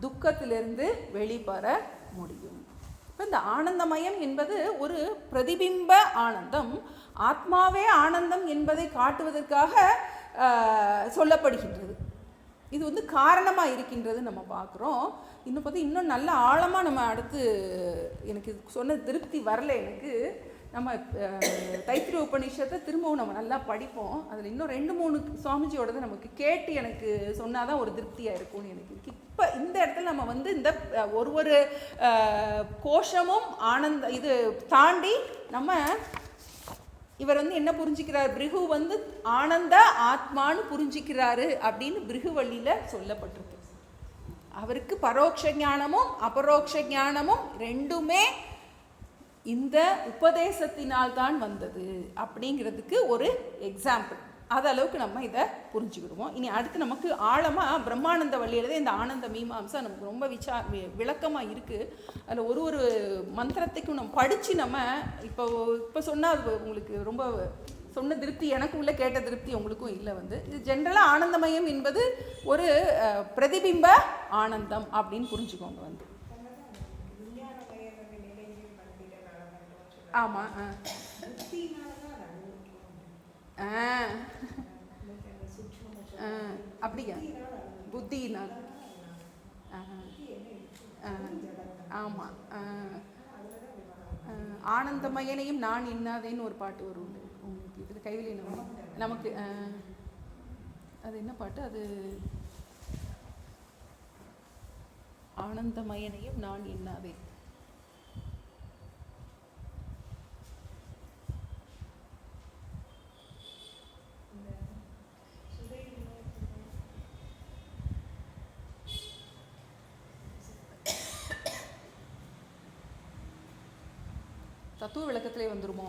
துக்கத்திலிருந்து வெளிப்பட முடியும். இப்போ இந்த ஆனந்தமயம் என்பது ஒரு பிரதிபிம்ப ஆனந்தம். ஆத்மாவே ஆனந்தம் என்பதை காட்டுவதற்காக சொல்லப்படுகின்றது. இது காரணமாக இருக்கின்றது நம்ம பார்க்குறோம். இன்னும் நல்ல ஆழமாக நம்ம அடுத்து, எனக்கு சொன்ன திருப்தி வரல எனக்கு. நம்ம தைத்திரிய உபநிஷத்தை திரும்பவும் நம்ம நல்லா படிப்போம். அதில் இன்னும் 2-3 சுவாமிஜியோடது நமக்கு கேட்டு எனக்கு சொன்னால் தான் ஒரு திருப்தியாக இருக்கும்னு எனக்கு இருக்கு. இப்போ இந்த இடத்துல நம்ம இந்த ஒரு கோஷமும் ஆனந்த இது தாண்டி நம்ம இவர் என்ன புரிஞ்சுக்கிறார், பிருகு ஆனந்த ஆத்மான்னு புரிஞ்சுக்கிறாரு அப்படின்னு பிருகுவள்ளியில் சொல்லப்பட்டிருக்கு. அவருக்கு பரோட்ச ஞானமும் அபரோக்ஷ ஞானமும் 2மே இந்த உபதேசத்தினால் தான் வந்தது அப்படிங்கிறதுக்கு ஒரு எக்ஸாம்பிள். அது அளவுக்கு நம்ம இதை புரிஞ்சுக்கிடுவோம். இனி அடுத்து நமக்கு ஆழமாக பிரம்மானந்த வள்ளியில்தான் இந்த ஆனந்த மீமாம்சா நமக்கு ரொம்ப விளக்கமாக இருக்குது. அதில் ஒரு மந்திரத்தைக்கும் நம்ம படித்து நம்ம இப்போ சொன்னால் உங்களுக்கு ரொம்ப சொன்ன திருப்தி எனக்கு உள்ள கேட்ட திருப்தி உங்களுக்கும் இல்லை. இது ஜென்ரலாக ஆனந்தமயம் என்பது ஒரு பிரதிபிம்ப ஆனந்தம் அப்படின்னு புரிஞ்சுக்கோங்க. ஆமாம். அப்படியா, புத்தினால். ஆமாம். ஆனந்தமயனையும் நான் இன்னாதேன்னு ஒரு பாட்டு வரும் உங்களுக்கு. இதில் கைவிலி நமக்கு அது என்ன பாட்டு, அது ஆனந்தமயனையும் நான் இன்னாதே. தத்துவ விளக்கத்திலே வந்துருமோ?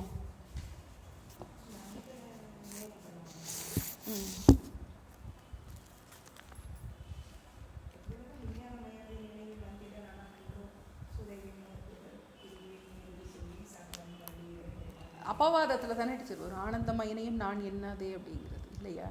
அபவாதத்தில் தானே டீச்சர் வரும், ஆனந்தமயனையும் நான் என்னதே அப்படிங்கிறது இல்லையா?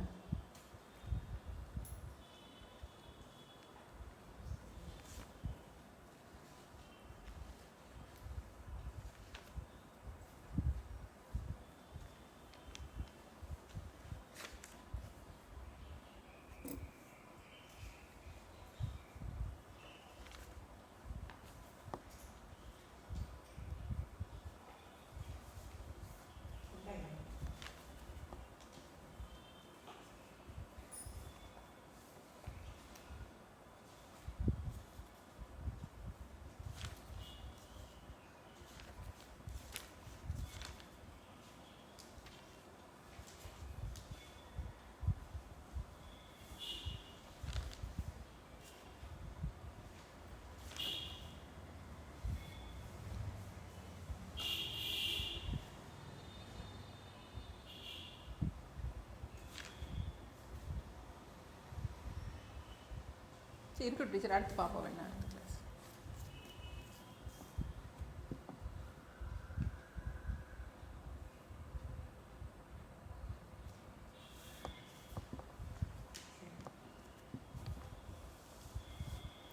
சரி இருக்கட்டும் டீச்சர், அடுத்து பார்ப்போம் வேணா அடுத்த கிளாஸ்.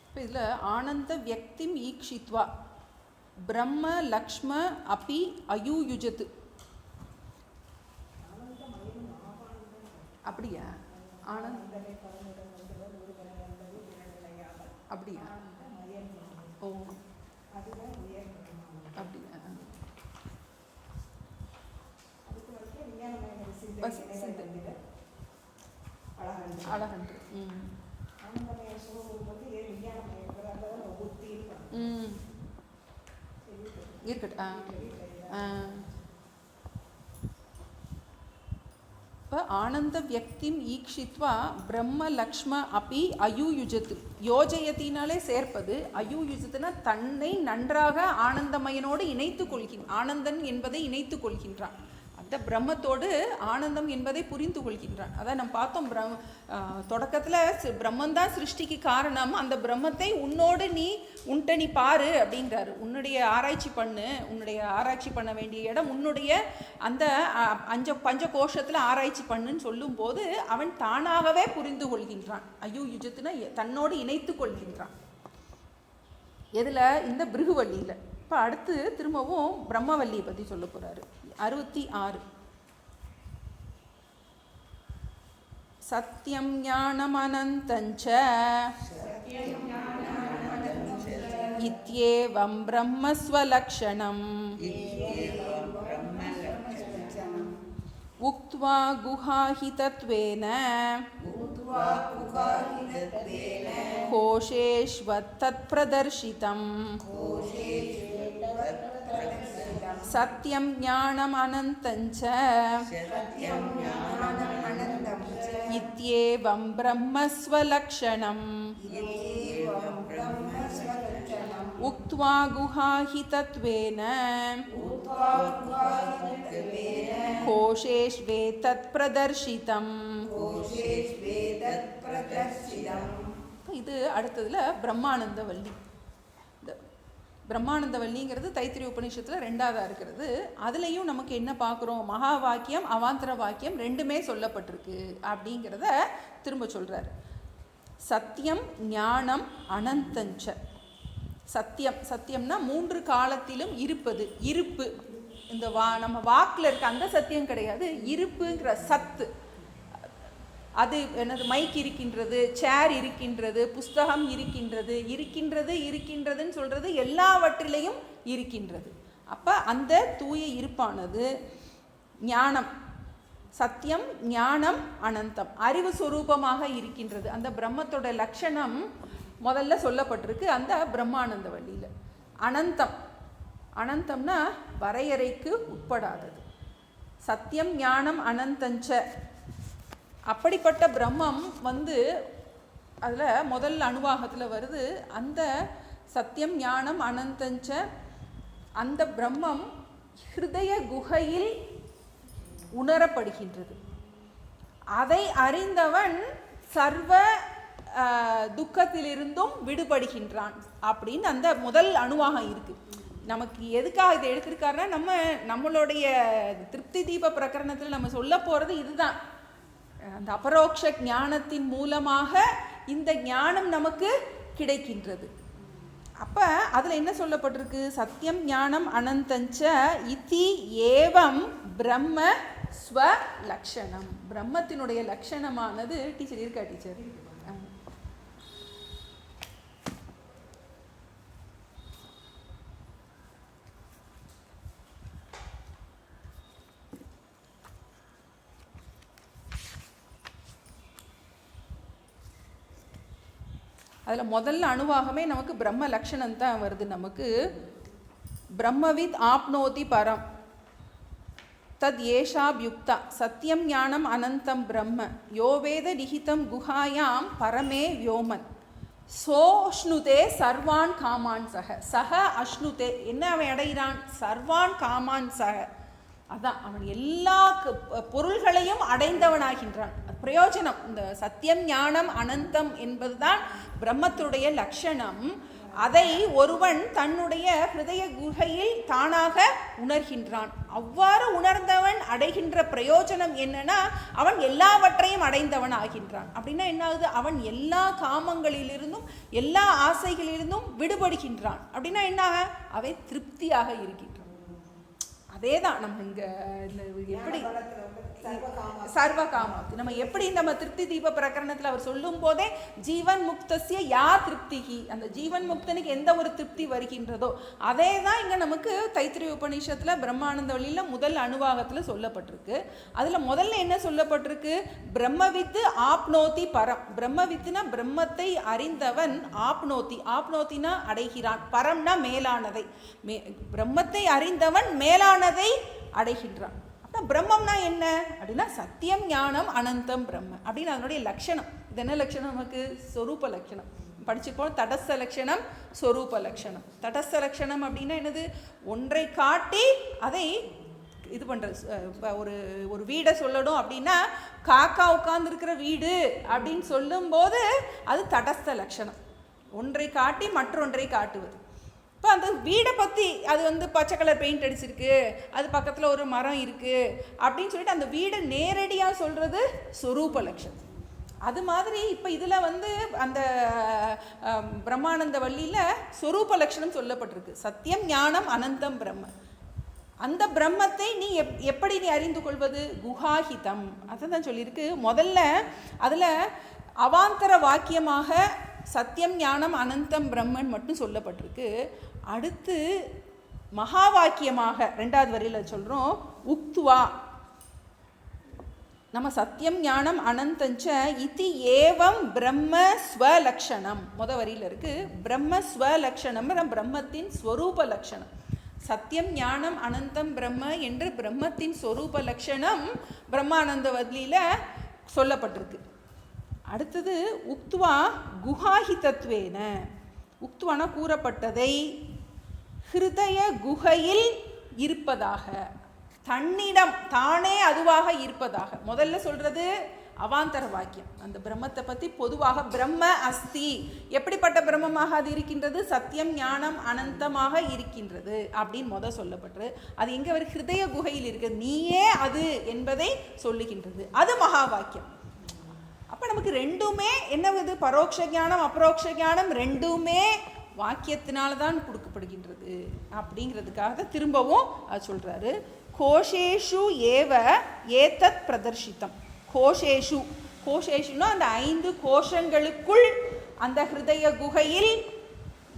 இப்போ இதில் ஆனந்த வியக்திம் ஈக்ஷித்வா பிரம்ம லக்ஷ்ம அப்பி அயூயுஜத்து. அப்படியா? ஆனந்த அப்படியா? ஓ அப்படியா? அழகன்று. இருக்கட்டும். இப்போ ஆனந்த வியக்திம் ஈக்ஷித்வா பிரம்ம லக்ஷ்ம அப்பி அயூயுஜத்து. யோஜயத்தினாலே சேர்ப்பது, அயூயுஜத்துனா தன்னை நன்றாக ஆனந்தமயனோடு இணைத்து கொள்கின்றான். ஆனந்தன் என்பதை இணைத்து கொள்கின்றான். அந்த பிரம்மத்தோடு ஆனந்தம் என்பதை புரிந்து கொள்கின்றான். அதான் நம்ம பார்த்தோம், தொடக்கத்தில் பிரம்மந்தான் சிருஷ்டிக்கு காரணம். அந்த பிரம்மத்தை உன்னோடு உன்ட்ட நீ பாரு அப்படிங்கிறாரு. உன்னுடைய ஆராய்ச்சி பண்ணு, உன்னுடைய ஆராய்ச்சி பண்ண வேண்டிய இடம் உன்னுடைய அந்த பஞ்ச கோஷத்தில் ஆராய்ச்சி பண்ணுன்னு சொல்லும்போது அவன் தானாகவே புரிந்து கொள்கின்றான். அயூயுஜத்துனா தன்னோடு இணைத்து கொள்கின்றான். எதில்? இந்த பிருகுவல்லியில். இப்போ அடுத்து திரும்பவும் பிரம்மவல்லியை பற்றி சொல்ல போகிறாரு. 66. சத்யம் ஞானம் அனந்தஞ்ச இத்யேவம் பிரம்மஸ்வலக்ஷணம் உக்த்வா குஹாஹிதத்வேன கோஷேஷ்வத்தத் பிரதர்ஷிதம். சத்யம் ஞானம் அனந்தஞ்ச இத்யேவம் பிரம்மஸ்வலக்ஷணம் உக்த்வா குஹாஹிதத்வேன கோஷேஷ்வேதத் பிரதர்ஷிதம். இது அடுத்ததுல பிரம்மானந்த வல்லி. பிரம்மானந்த வல்லிங்கிறது தைத்திரிய உபநிஷத்தில் 2ஆவதாக இருக்கிறது. அதுலேயும் நமக்கு என்ன பார்க்குறோம்? மகா வாக்கியம் அவாந்தர வாக்கியம் ரெண்டுமே சொல்லப்பட்டிருக்கு அப்படிங்கிறத திரும்ப சொல்கிறார். சத்தியம் ஞானம் அனந்தஞ்ச. சத்தியம், சத்தியம்னா 3 காலத்திலும் இருப்பது, இருப்பு. இந்த நம்ம வாக்கில் இருக்க அந்த சத்தியம் கிடையாது, இருப்புங்கிற சத்து. அது என்னது? மைக் இருக்கின்றது, சேர் இருக்கின்றது, புஸ்தகம் இருக்கின்றது, இருக்கின்றதுன்னு சொல்கிறது எல்லாவற்றிலையும் இருக்கின்றது. அப்போ அந்த தூய இருப்பானது ஞானம், சத்தியம் ஞானம் அனந்தம் அறிவு சொரூபமாக இருக்கின்றது. அந்த பிரம்மத்தோட லட்சணம் முதல்ல சொல்லப்பட்டிருக்கு அந்த பிரம்மானந்த வழியில். அனந்தம், அனந்தம்னா வரையறைக்கு உட்படாதது. சத்தியம் ஞானம் அனந்தஞ்ச. அப்படிப்பட்ட பிரம்மம் அதில் முதல் அணுவாகத்தில் வருது. அந்த சத்தியம் ஞானம் அனந்தஞ்ச அந்த பிரம்மம் ஹிருதய குகையில் உணரப்படுகின்றது. அதை அறிந்தவன் சர்வ துக்கத்திலிருந்தும் விடுபடுகின்றான் அப்படின்னு அந்த முதல் அணுவாகம் இருக்குது. நமக்கு எதுக்காக இதை எடுத்திருக்காருன்னா, நம்மளுடைய திருப்தி தீப பிரகரணத்தில் நம்ம சொல்ல போகிறது இதுதான். அந்த அபரோக்ஷ ஞானத்தின் மூலமாக இந்த ஞானம் நமக்கு கிடைக்கின்றது. அப்போ அதில் என்ன சொல்லப்பட்டிருக்கு? சத்தியம் ஞானம் அனந்தஞ்ச இதி ஏவம் பிரம்ம ஸ்வலக்ஷணம். பிரம்மத்தினுடைய லட்சணமானது டீச்சர் இருக்கா? டீச்சர் அதில் முதல்ல அணுவாகமே நமக்கு பிரம்ம லக்ஷணம் தான் வருது. நமக்கு பிரம்மவித் ஆப்னோதி பரம் தத் ஏஷாப்யுக்தா சத்தியம் ஞானம் அனந்தம் பிரம்ம யோவேத நிஹிதம் குஹாயாம் பரமே வியோமன் சோஷ்ணுதே சர்வான் காமான் சக. சக அஷ்ணுதே, என்ன அவன் அடைகிறான்? சர்வான் காமான் சக. அதான் அவன் எல்லா பொருள்களையும் அடைந்தவனாகின்றான். பிரயோஜனம், இந்த சத்தியம் ஞானம் அனந்தம் என்பதுதான் பிரம்மத்துடைய லட்சணம். அதை ஒருவன் தன்னுடைய ஹிருதய குகையில் தானாக உணர்கின்றான். அவ்வாறு உணர்ந்தவன் அடைகின்ற பிரயோஜனம் என்னன்னா, அவன் எல்லாவற்றையும் அடைந்தவன் ஆகின்றான். அப்படின்னா என்ன ஆகுது? அவன் எல்லா காமங்களிலிருந்தும் எல்லா ஆசைகளிலிருந்தும் விடுபடுகின்றான். அப்படின்னா என்ன? அவன் திருப்தியாக இருக்கின்றான். அதே தான் நம்ம இங்கே எப்படி சர்வகாமாப்தி நம்ம எப்படி நம்ம திருப்தி தீப பிரகரணத்தில் அவர் சொல்லும் போதே ஜீவன் முக்தசிய யா திருப்திகி, அந்த ஜீவன் முக்தனுக்கு எந்த ஒரு திருப்தி வருகின்றதோ அதே தான் இங்கே நமக்கு தைத்திரிய உபநிஷத்தில் பிரம்மானந்த வழியில் முதல் அணுவாகத்தில் சொல்லப்பட்டிருக்கு. அதில் முதல்ல என்ன சொல்லப்பட்டிருக்கு? பிரம்மவித்து ஆப்னோதி பரம். பிரம்மவித்துனா பிரம்மத்தை அறிந்தவன், ஆப்னோதி, ஆப்னோத்தினா அடைகிறான், பரம்னா மேலானதை. பிரம்மத்தை அறிந்தவன் மேலானதை அடைகின்றான். பிரம்மம்னா என்ன அப்படின்னா சத்தியம் ஞானம் அனந்தம் பிரம்ம அப்படின்னு அதனுடைய லட்சணம். இது என்ன லட்சணம்? நமக்கு ஸ்வரூப லட்சணம் படிச்சுப்போம். தடஸ்த லட்சணம், ஸ்வரூப லட்சணம். தடஸ்த லட்சணம் அப்படின்னா என்னது? ஒன்றை காட்டி அதை இது பண்ணுறது. ஒரு வீடை சொல்லணும் அப்படின்னா காக்கா உட்கார்ந்துருக்கிற வீடு அப்படின்னு சொல்லும்போது அது தடஸ்த லட்சணம். ஒன்றை காட்டி மற்றொன்றை காட்டுவது. இப்போ அந்த வீடை பற்றி அது பச்சை கலர் பெயிண்ட் அடிச்சிருக்கு, அது பக்கத்தில் ஒரு மரம் இருக்குது அப்படின்னு சொல்லிட்டு அந்த வீடை நேரடியாக சொல்கிறது ஸ்வரூப லட்சணம். அது மாதிரி இப்போ இதில் அந்த பிரம்மானந்த வள்ளியில் ஸ்வரூப லட்சணம் சொல்லப்பட்டிருக்கு. சத்தியம் ஞானம் அனந்தம் பிரம்ம. அந்த பிரம்மத்தை நீ எப்படி நீ அறிந்து கொள்வது? குஹாஹிதம். அதை தான் சொல்லியிருக்கு. முதல்ல அதில் அவாந்தர வாக்கியமாக சத்தியம் ஞானம் அனந்தம் பிரம்மன் மட்டும் சொல்லப்பட்டிருக்கு. அடுத்து மகா வாக்கியமாக ரெண்டாவது வரியில் சொல்கிறோம், உக்துவா நம்ம சத்தியம் ஞானம் அனந்தஞ்ச இதி ஏவம் பிரம்ம ஸ்வலக்ஷணம். வரியில் இருக்குது பிரம்ம ஸ்வலக்ஷணம், பிரம்மத்தின் ஸ்வரூப லக்ஷணம். சத்தியம் ஞானம் அனந்தம் பிரம்ம என்று பிரம்மத்தின் ஸ்வரூப லக்ஷணம் பிரம்மானந்த வல்லியில் சொல்லப்பட்டிருக்கு. அடுத்தது உக்துவா குஹாஹிதத்வேன. உக்துவான கூறப்பட்டதை ஹிருதய குகையில் இருப்பதாக, தன்னிடம் தானே அதுவாக இருப்பதாக. முதல்ல சொல்றது அவாந்தர வாக்கியம். அந்த பிரம்மத்தை பற்றி பொதுவாக பிரம்ம அஸ்தி, எப்படிப்பட்ட பிரம்மமாக அது இருக்கின்றது? சத்தியம் ஞானம் அனந்தமாக இருக்கின்றது அப்படின்னு சொல்லப்பட்டு அது எங்கே ஒரு ஹிருதய குகையில் இருக்கிறது, நீயே அது என்பதை சொல்லுகின்றது. அது மகா வாக்கியம். அப்போ நமக்கு ரெண்டுமே என்னவது? பரோட்ச ஞானம் அபரோக்ஷ ஞானம் ரெண்டுமே வாக்கியத்தினால தான் கொடுக்கப்படுகின்றது அப்படிங்கிறதுக்காக திரும்பவும் அது சொல்கிறாரு. கோஷேஷு ஏவ ஏதத் பிரதர்ஷித்தம். கோஷேஷு, கோஷேஷுன்னா அந்த 5 கோஷங்களுக்குள் அந்த ஹிருதய குகையில்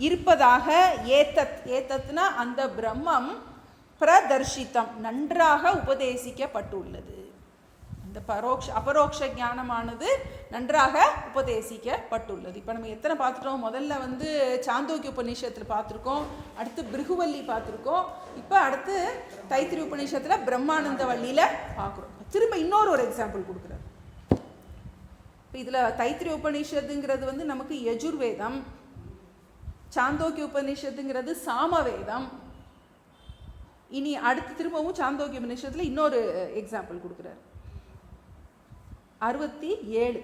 இருப்பதாக ஏதத், ஏதத்னா அந்த பிரம்மம் பிரதர்ஷித்தம் நன்றாக உபதேசிக்கப்பட்டுள்ளது. இந்த அபரோக்ஷ ஞானமானது நன்றாக உபதேசிக்கப்பட்டுள்ளது. இப்போ நம்ம எத்தனை பார்த்துட்டோம்? முதல்ல சாந்தோக்கிய உபநிஷத்தில் பார்த்துருக்கோம், அடுத்து பிருகுவல்லி பார்த்துருக்கோம், இப்போ அடுத்து தைத்திரிய உபநிஷத்தில் பிரம்மானந்த வள்ளியில் பார்க்குறோம். திரும்ப இன்னொரு எக்ஸாம்பிள் கொடுக்குறாரு. இப்போ இதில் தைத்திரிய உபநிஷத்துங்கிறது நமக்கு யஜுர்வேதம், சாந்தோக்கிய உபநிஷத்துங்கிறது சாமவேதம். இனி அடுத்து திரும்பவும் சாந்தோக்கிய உபநிஷத்தில் இன்னொரு எக்ஸாம்பிள் கொடுக்குறாரு. 67.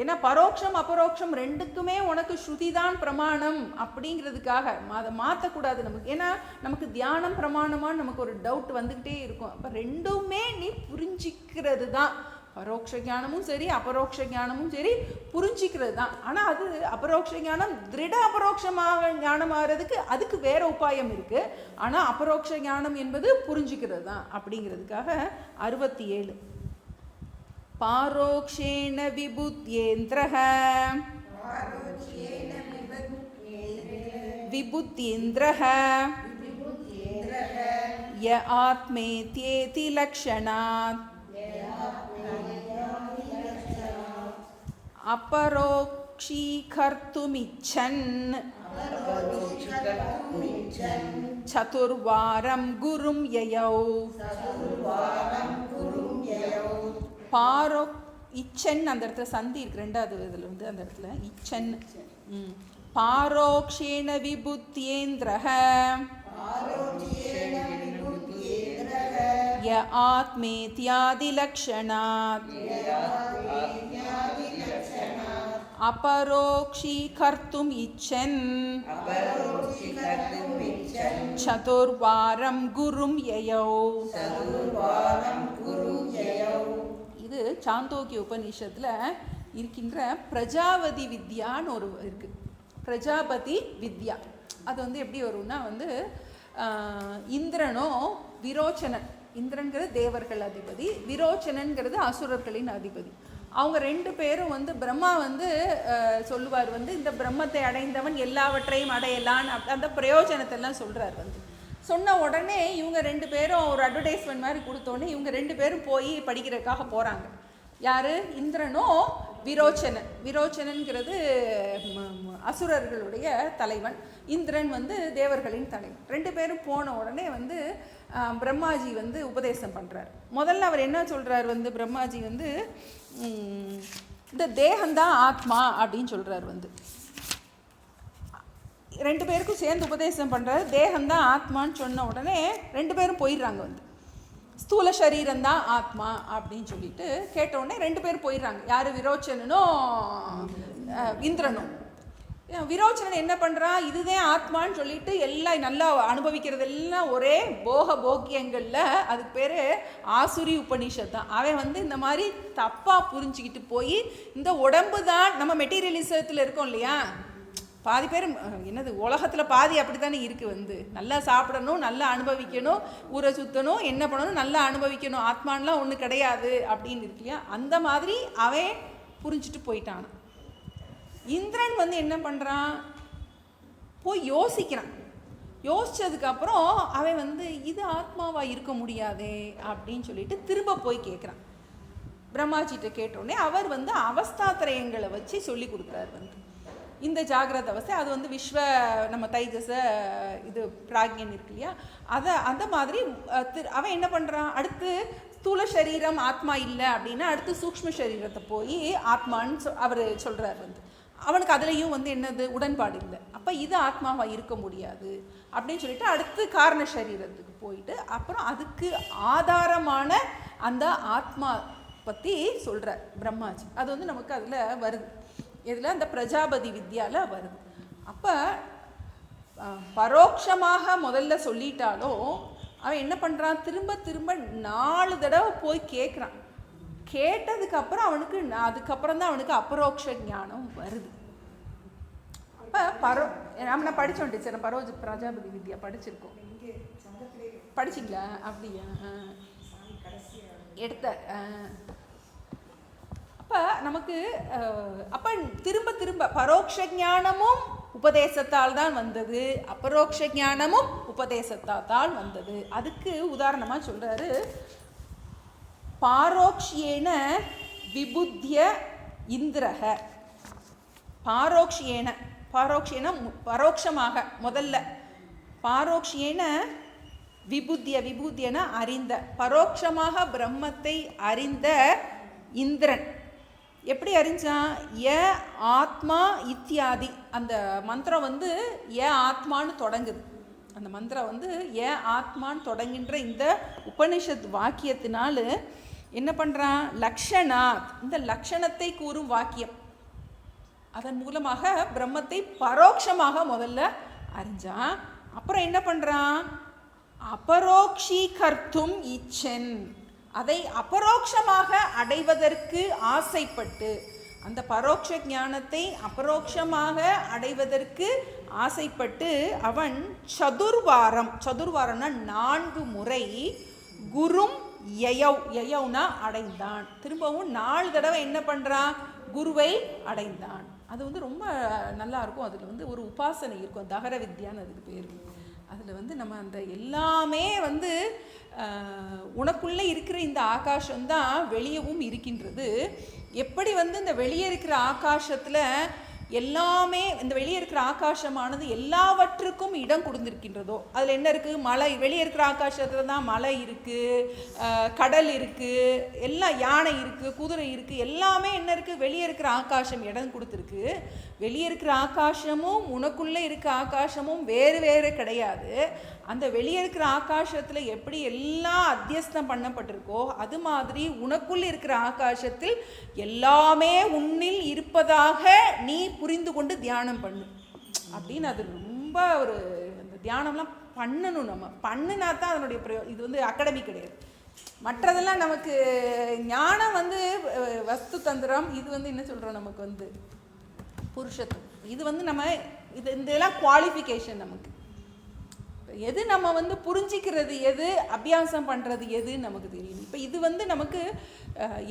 ஏன்னா பரோட்சம் அபரோக்ஷம் ரெண்டுக்குமே உனக்கு ஸ்ருதி தான் பிரமாணம் அப்படிங்கிறதுக்காக அதை மாற்றக்கூடாது நமக்கு. ஏன்னா நமக்கு தியானம் பிரமாணமான்னு நமக்கு ஒரு டவுட் வந்துக்கிட்டே இருக்கும். அப்போ ரெண்டுமே நீ புரிஞ்சிக்கிறது தான். பரோட்ச ஞானமும் சரி அபரோக்ஷ ஞானமும் சரி புரிஞ்சிக்கிறது தான். ஆனால் அது அபரோக்ஷ ஞானம் திருட அபரோக்ஷமாக ஞானம் ஆகிறதுக்கு அதுக்கு வேற உபாயம் இருக்குது. ஆனால் அபரோக்ஷ ஞானம் என்பது புரிஞ்சிக்கிறது தான் அப்படிங்கிறதுக்காக 67. பாரோக்ஷேன விபுத்யேந்திரஹ விபுத்யேந்திரஹ ய ஆத்மேத்யேதி லக்ஷணாத் अपरोक्षीकर्तुमिच्छन् चतुर्वारं गुरुं ययौ. பாரோ இச்சன் அந்த இடத்துல சந்தி இருக்கு, ரெண்டாவது இதில் அந்த இடத்துல இச்சன். பாரோக்ஷேன விபுத்யேந்திரஹ ய ஆத்மேத்யாதிலக்ஷணாத் अपरोक्षीकर्तुम् इच्छन् சதுர்வாரம் குரும் யயௌ. இது சாந்தோக்கிய உபநிஷத்துல இருக்கின்ற பிரஜாபதி வித்யான்னு ஒரு இருக்கு. பிரஜாபதி வித்யா அது வந்து எப்படி வரும்னா வந்து இந்திரனோ விரோச்சனன், இந்திரன்கிறது தேவர்கள் அதிபதி, விரோச்சனன்கிறது அசுரர்களின் அதிபதி. அவங்க ரெண்டு பேரும் வந்து பிரம்மா வந்து சொல்லுவார் வந்து இந்த பிரம்மத்தை அடைந்தவன் எல்லாவற்றையும் அடையலான் அந்த பிரயோஜனத்தெல்லாம் சொல்கிறார். வந்து சொன்ன உடனே இவங்க ரெண்டு பேரும் ஒரு அட்வர்டைஸ்மெண்ட் மாதிரி கொடுத்தோன்னே இவங்க ரெண்டு பேரும் போய் படிக்கிறதுக்காக போகிறாங்க. யார்? இந்திரனும் விரோச்சனன். விரோச்சனன்கிறது அசுரர்களுடைய தலைவன், இந்திரன் வந்து தேவர்களின் தலைவன். ரெண்டு பேரும் போன உடனே வந்து பிரம்மாஜி வந்து உபதேசம் பண்ணுறார். முதல்ல அவர் என்ன சொல்கிறார் வந்து பிரம்மாஜி வந்து இந்த தேகம்தான் ஆத்மா அப்படின்னு சொல்கிறார். வந்து ரெண்டு பேருக்கும் சேர்ந்து உபதேசம் பண்ணுறாரு. தேகம்தான் ஆத்மான்னு சொன்ன உடனே ரெண்டு பேரும் போயிடுறாங்க. வந்து ஸ்தூல சரீரம்தான் ஆத்மா அப்படின்னு சொல்லிட்டு கேட்டவுடனே ரெண்டு பேரும் போயிடுறாங்க. யார்? விரோச்சனனும் இந்திரனும். விரோச்சனன் என்ன பண்ணுறான்? இதுதான் ஆத்மான்னு சொல்லிட்டு எல்லாம் நல்லா அனுபவிக்கிறதெல்லாம் ஒரே போக போக்கியங்களில், அதுக்கு பேர் ஆசுரி உபனிஷத் தான். அவன் வந்து இந்த மாதிரி தப்பாக புரிஞ்சுக்கிட்டு போய் இந்த உடம்பு தான் நம்ம மெட்டீரியலிசத்தில் இருக்கோம் இல்லையா, பாதி பேர் என்னது உலகத்தில் பாதி அப்படி தானே இருக்குது. வந்து நல்லா சாப்பிடணும், நல்லா அனுபவிக்கணும், ஊரை சுற்றணும், என்ன பண்ணணும், நல்லா அனுபவிக்கணும், ஆத்மானெலாம் ஒன்றும் கிடையாது அப்படின்னு இருக்கு இல்லையா. அந்த மாதிரி அவன் புரிஞ்சுட்டு போயிட்டான். இந்திரன் வந்து என்ன பண்ணுறான்? போய் யோசிக்கிறான். யோசித்ததுக்கப்புறம் அவன் வந்து இது ஆத்மாவாக இருக்க முடியாதே அப்படின்னு சொல்லிட்டு திரும்ப போய் கேட்குறான். பிரம்மாஜிட்ட கேட்டோடனே அவர் வந்து அவஸ்தாத்திரயங்களை வச்சு சொல்லி கொடுக்குறாரு. வந்து இந்த ஜாகிரத அவஸ்தை அது வந்து விஸ்வ நம்ம தைஜச இது பிராக்ஞன் இருக்கு இல்லையா, அதை அந்த மாதிரி அவன் என்ன பண்ணுறான்? அடுத்து ஸ்தூல சரீரம் ஆத்மா இல்லை அப்படின்னா அடுத்து சூக்ஷ்ம சரீரத்தை போய் ஆத்மான்னு அவர் சொல்கிறார். வந்து அவனுக்கு அதுலேயும் வந்து என்னது உடன்பாடு இல்லை. அப்போ இது ஆத்மாவாக இருக்க முடியாது அப்படின்னு சொல்லிட்டு அடுத்து காரண சரீரத்துக்கு போயிட்டு அப்புறம் அதுக்கு ஆதாரமான அந்த ஆத்மா பற்றி சொல்கிறார் பிரம்மாஜி. அது வந்து நமக்கு அதில் வருது. இதில் அந்த பிரஜாபதி வித்யாவில் வருது. அப்போ பரோட்சமாக முதல்ல சொல்லிட்டாலும் அவன் என்ன பண்ணுறான்? திரும்ப திரும்ப 4 தடவை போய் கேட்குறான். கேட்டதுக்கப்புறம் அவனுக்கு அதுக்கப்புறம் தான் அவனுக்கு அபரோக்ஷ ஞானம் வருது. அப்போ நம்ம படித்தோம் டீச்சர், பிரஜாபதி வித்யா படிச்சிருக்கோம். படிச்சிங்களா? அப்படியா? எடுத்த அப்போ நமக்கு அப்போ திரும்ப திரும்ப பரோட்ச ஞானமும் உபதேசத்தால் தான் வந்தது, அபரோக்ஷ ஞானமும் உபதேசத்தால் தான் வந்தது. அதுக்கு உதாரணமாக சொல்கிறாரு, பாரோக்ஷியேன விபுத்திய இந்திரக. பாரோக்ஷியேன, பாரோக்ஷியேன பரோட்சமாக முதல்ல, பாரோக்ஷியேன விபுத்திய, விபூத்தியன அறிந்த, பரோட்சமாக பிரம்மத்தை அறிந்த இந்திரன் எப்படி அறிஞ்சான்? ய ஆத்மா இத்தியாதி. அந்த மந்திரம் வந்து ய ஆத்மான்னு தொடங்குது. அந்த மந்திரம் வந்து ய ஆத்மான்னு தொடங்குகின்ற இந்த உபனிஷத் வாக்கியத்தினால என்ன பண்ணுறான்? லக்ஷணாத், இந்த லக்ஷணத்தை கூறும் வாக்கியம், அதன் மூலமாக பிரம்மத்தை பரோட்சமாக முதல்ல அறிஞ்சான். அப்புறம் என்ன பண்ணுறான்? அபரோக்ஷீகர்த்தும் இச்சன், அதை அபரோக்ஷமாக அடைவதற்கு ஆசைப்பட்டு, அந்த பரோட்ச ஞானத்தை அபரோக்ஷமாக அடைவதற்கு ஆசைப்பட்டு அவன் சதுர்வாரம், சதுர்வாரம்னா 4 முறை, குரும் யயவ், யயவ்னா அடைந்தான். திரும்பவும் 4 தடவை என்ன பண்ணுறான்? குருவை அடைந்தான். அது வந்து ரொம்ப நல்லா இருக்கும். அதில் வந்து ஒரு உபாசனை இருக்கும், தகர வித்யான்னு அதுக்கு பேர். அதில் வந்து நம்ம அந்த எல்லாமே வந்து உனக்குள்ளே இருக்கிற இந்த ஆகாசம்தான் வெளியவும் இருக்கின்றது. எப்படி வந்து இந்த வெளியே இருக்கிற ஆகாசத்தில் எல்லாமே, இந்த வெளியே இருக்கிற ஆகாசமானது எல்லாவற்றுக்கும் இடம் கொடுத்துருக்கின்றதோ, அதில் என்ன இருக்குது? மலை. வெளியே இருக்கிற ஆகாசத்தில் தான் மலை இருக்குது, கடல் இருக்குது, எல்லாம் யானை இருக்குது, குதிரை இருக்குது, எல்லாமே என்ன இருக்குது? வெளியே இருக்கிற ஆகாசம் இடம் கொடுத்துருக்கு. வெளியே இருக்கிற ஆகாசமும் உனக்குள்ளே இருக்க ஆகாசமும் வேறு வேறு கிடையாது. அந்த வெளியே இருக்கிற ஆகாசத்தில் எப்படி எல்லாம் அத்தியஸ்தம் பண்ணப்பட்டிருக்கோ அது மாதிரி உனக்குள்ளே இருக்கிற ஆகாசத்தில் எல்லாமே உன்னில் இருப்பதாக நீ புரிந்து கொண்டு தியானம் பண்ணு அப்படின்னு. அது ரொம்ப ஒரு அந்த தியானம்லாம் பண்ணணும். நம்ம பண்ணினா தான் அதனுடைய இது வந்து அகாடமி கிடையாது. மற்றதெல்லாம் நமக்கு ஞானம் வந்து வஸ்து தந்திரம், இது வந்து என்ன சொல்கிறோம் நமக்கு வந்து புருஷத்துவம். இது வந்து நம்ம இதெல்லாம் குவாலிஃபிகேஷன். நமக்கு எது நம்ம வந்து புரிஞ்சிக்கிறது எது, அபியாசம் பண்ணுறது எது நமக்கு தெரியும். இப்போ இது வந்து நமக்கு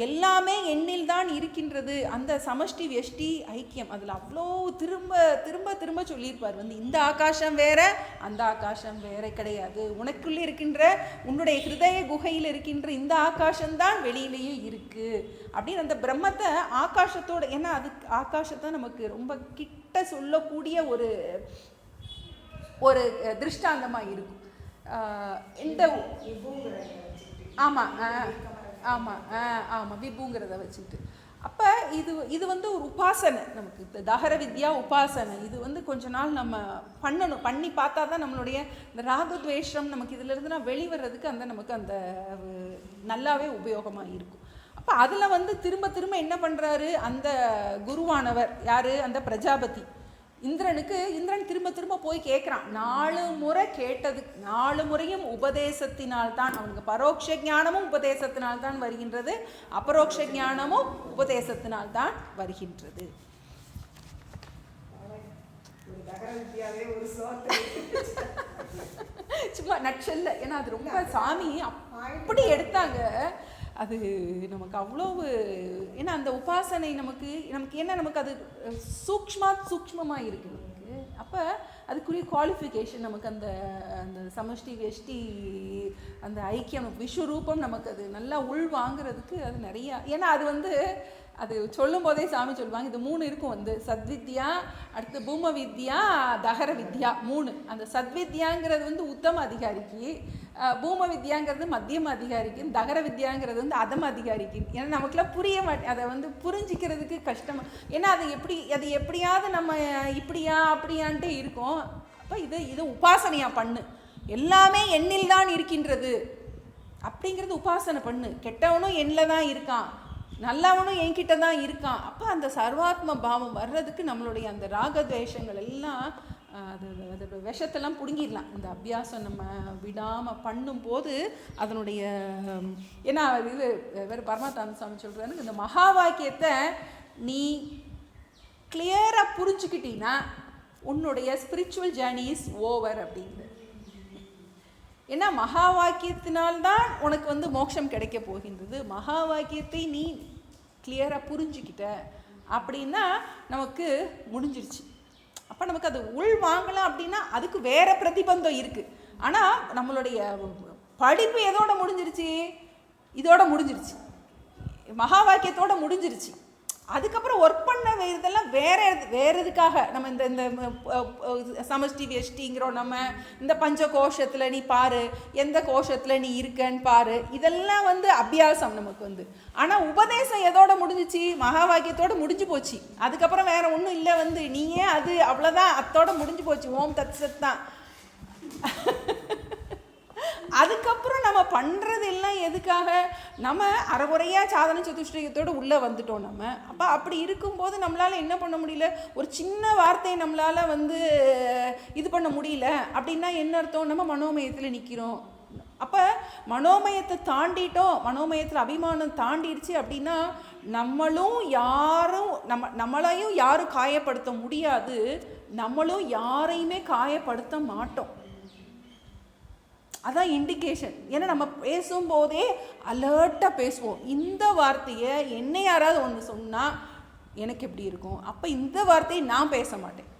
எல்லாமே எண்ணில் தான் இருக்கின்றது. அந்த சமஷ்டி வெஷ்டி ஐக்கியம் அதில் அவ்வளோ திரும்ப திரும்ப திரும்ப சொல்லியிருப்பார். வந்து இந்த ஆகாசம் வேற அந்த ஆகாசம் வேற கிடையாது. உனக்குள்ளே இருக்கின்ற உன்னுடைய ஹிருதய குகையில் இருக்கின்ற இந்த ஆகாசம்தான் வெளியிலேயும் இருக்குது அப்படின்னு அந்த பிரம்மத்தை ஆகாசத்தோடு, ஏன்னா அது ஆகாசத்தை நமக்கு ரொம்ப கிட்ட சொல்லக்கூடிய ஒரு ஒரு திருஷ்டாந்தமாக இருக்கும். இந்த ஆமாம் ஆமாம் ஆமாம் விபுங்கிறத வச்சுக்கிட்டு. அப்போ இது வந்து ஒரு உபாசனை. நமக்கு தஹர வித்யா உபாசனை இது வந்து கொஞ்ச நாள் நம்ம பண்ணணும். பண்ணி பார்த்தா தான் நம்மளுடைய இந்த ராகத்வேஷம் நமக்கு இதிலிருந்து நான் வெளிவரதுக்கு நமக்கு அந்த நல்லாவே உபயோகமாக இருக்கும். அப்போ அதில் வந்து திரும்ப திரும்ப என்ன பண்ணுறாரு அந்த குருவானவர் யார், அந்த பிரஜாபதி இந்திரன் திரும்ப திரும்ப போய் கேட்குறான். 4 முறை கேட்டதுக்கு 4 முறையும் உபதேசத்தினால்தான் அவனுக்கு பரோட்ச ஞானமும் உபதேசத்தினால்தான் வருகின்றது, அபரோக்ஷ ஞானமும் உபதேசத்தினால்தான் வருகின்றது. சும்மா நட்சல்ல, ஏன்னா அது ரொம்ப சாமி அப்படி எடுத்தாங்க. அது நமக்கு அவ்வளோ, ஏன்னா அந்த உபாசனை நமக்கு என்ன நமக்கு அது சூக்ஷ்மமாக இருக்குது நமக்கு. அப்போ அதுக்குரிய குவாலிஃபிகேஷன் நமக்கு அந்த சமஷ்டி வெஷ்டி அந்த ஐக்கியம் விஸ்வரூபம் நமக்கு அது நல்லா உள் வாங்குறதுக்கு அது நிறையா. ஏன்னா அது வந்து அது சொல்லும் போதே சாமி சொல்லுவாங்க இது 3 இருக்கும் வந்து சத்வித்யா, அடுத்து பூம வித்யா, தஹர வித்யா 3. அந்த சத்வித்யாங்கிறது வந்து உத்தம அதிகாரிக்கு, பூம வித்யாங்கிறது மத்தியம அதிகாரிக்கு, தகர வித்யாங்கிறது வந்து அதம அதிகாரிக்கு. ஏன்னா நமக்குலாம் புரிய அதை வந்து புரிஞ்சிக்கிறதுக்கு கஷ்டமாக, ஏன்னா அது எப்படியாவது நம்ம இப்படியா அப்படியான்ட்டு இருக்கும். அப்போ இது உபாசனையாக பண்ணு, எல்லாமே எண்ணில் தான் இருக்கின்றது அப்படிங்கிறது உபாசனை பண்ணு. கெட்டவனும் எண்ணில் தான் இருக்கான், நல்லவனும் என்கிட்ட தான் இருக்கான். அப்போ அந்த சர்வாத்ம பாவம் வர்றதுக்கு நம்மளுடைய அந்த ராகத்வேஷங்கள் எல்லாம் அதோட விஷத்தெல்லாம் பிடுங்கிடலாம். இந்த அபியாசம் நம்ம விடாமல் பண்ணும்போது அதனுடைய, ஏன்னா இது வேறு பரமாத்மா சாமி சொல்கிறாரு, இந்த மகா வாக்கியத்தை நீ கிளியராக புரிஞ்சுக்கிட்டீன்னா உன்னுடைய ஸ்பிரிச்சுவல் ஜேர்னி இஸ் ஓவர் அப்படிங்கிறது. ஏன்னா மகா வாக்கியத்தினால்தான் உனக்கு வந்து மோட்சம் கிடைக்க போகின்றது. மகா வாக்கியத்தை நீ கிளியராக புரிஞ்சுக்கிட்ட அப்படின்னா நமக்கு முடிஞ்சிருச்சு. அப்போ நமக்கு அது உள் வாங்கலாம் அப்படின்னா அதுக்கு வேற பிரதிபந்தம் இருக்குது. ஆனால் நம்மளுடைய படிப்பு எதோட முடிஞ்சிருச்சு, இதோட முடிஞ்சிருச்சு, மகா வாக்கியத்தோட முடிஞ்சிருச்சு. அதுக்கப்புறம் ஒர்க் பண்ண இதெல்லாம் வேற இதுக்காக நம்ம இந்த சமஷ்டி வெஷ்டிங்கிறோம். நம்ம இந்த பஞ்ச கோஷத்தில் நீ பாரு, எந்த கோஷத்தில் நீ இருக்கன்னு பாரு, இதெல்லாம் வந்து அபியாசம் நமக்கு வந்து. ஆனால் உபதேசம் எதோட முடிஞ்சிச்சு, மகா வாக்கியத்தோடு முடிஞ்சு போச்சு. அதுக்கப்புறம் வேற ஒன்றும் இல்லை வந்து நீயே அது அவ்வளோதான், அத்தோட முடிஞ்சு போச்சு. ஓம் தத் சத் தான். அதுக்கப்புறம் நம்ம பண்ணுறது எல்லாம் எதுக்காக, நம்ம அரைகுறையாக சாதன சதுஷ்டயத்தோடு உள்ளே வந்துட்டோம் நம்ம. அப்போ அப்படி இருக்கும்போது நம்மளால் என்ன பண்ண முடியல, ஒரு சின்ன வார்த்தையை நம்மளால் வந்து இது பண்ண முடியல அப்படின்னா என்ன அர்த்தம், நம்ம மனோமயத்தில் நிற்கிறோம். அப்போ மனோமயத்தை தாண்டிட்டோம், மனோமயத்தில் அபிமானம் தாண்டிடுச்சு அப்படின்னா நம்மளையும் யாரும் காயப்படுத்த முடியாது, நம்மளும் யாரையுமே காயப்படுத்த மாட்டோம். அதான் இண்டிகேஷன். ஏன்னா நம்ம பேசும்போதே அலர்ட்டாக பேசுவோம். இந்த வார்த்தையை என்ன யாராவது ஒன்று சொன்னால் எனக்கு எப்படி இருக்கும், அப்போ இந்த வார்த்தையை நான் பேச மாட்டேன்.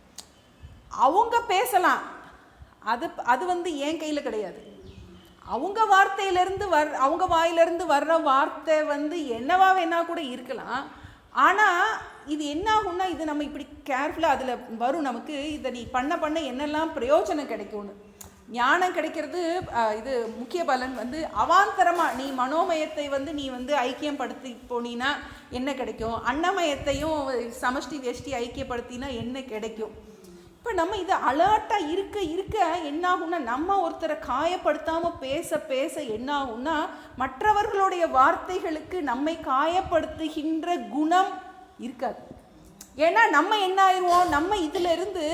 அவங்க பேசலாம், அது வந்து என் கையில் கிடையாது. அவங்க வார்த்தையிலேருந்து அவங்க வாயிலிருந்து வர்ற வார்த்தை வந்து என்னவா வேணா கூட இருக்கலாம். ஆனால் இது என்ன ஆகும்னா, இது நம்ம இப்படி கேர்ஃபுல்லாக அதில் வரும் நமக்கு, இதை நீ பண்ண என்னெல்லாம் பிரயோஜனம் கிடைக்கும்னு. ஞானம் கிடைக்கிறது இது முக்கிய பலன் வந்து அவாந்தரமாக நீ மனோமயத்தை வந்து நீ வந்து ஐக்கியம் படுத்தி போனீன்னா என்ன கிடைக்கும், அன்னமயத்தையும் சமஷ்டி வேஷ்டி ஐக்கியப்படுத்தினா என்ன கிடைக்கும். இப்போ நம்ம இது அலர்ட்டாக இருக்க இருக்க என்ன ஆகும்னா, நம்ம ஒருத்தரை காயப்படுத்தாமல் பேச பேச என்ன ஆகும்னா, மற்றவர்களுடைய வார்த்தைகளுக்கு நம்மை காயப்படுத்துகின்ற குணம் இருக்காது. ஏன்னா நம்ம என்ன ஆயிடுவோம், நம்ம இதிலிருந்து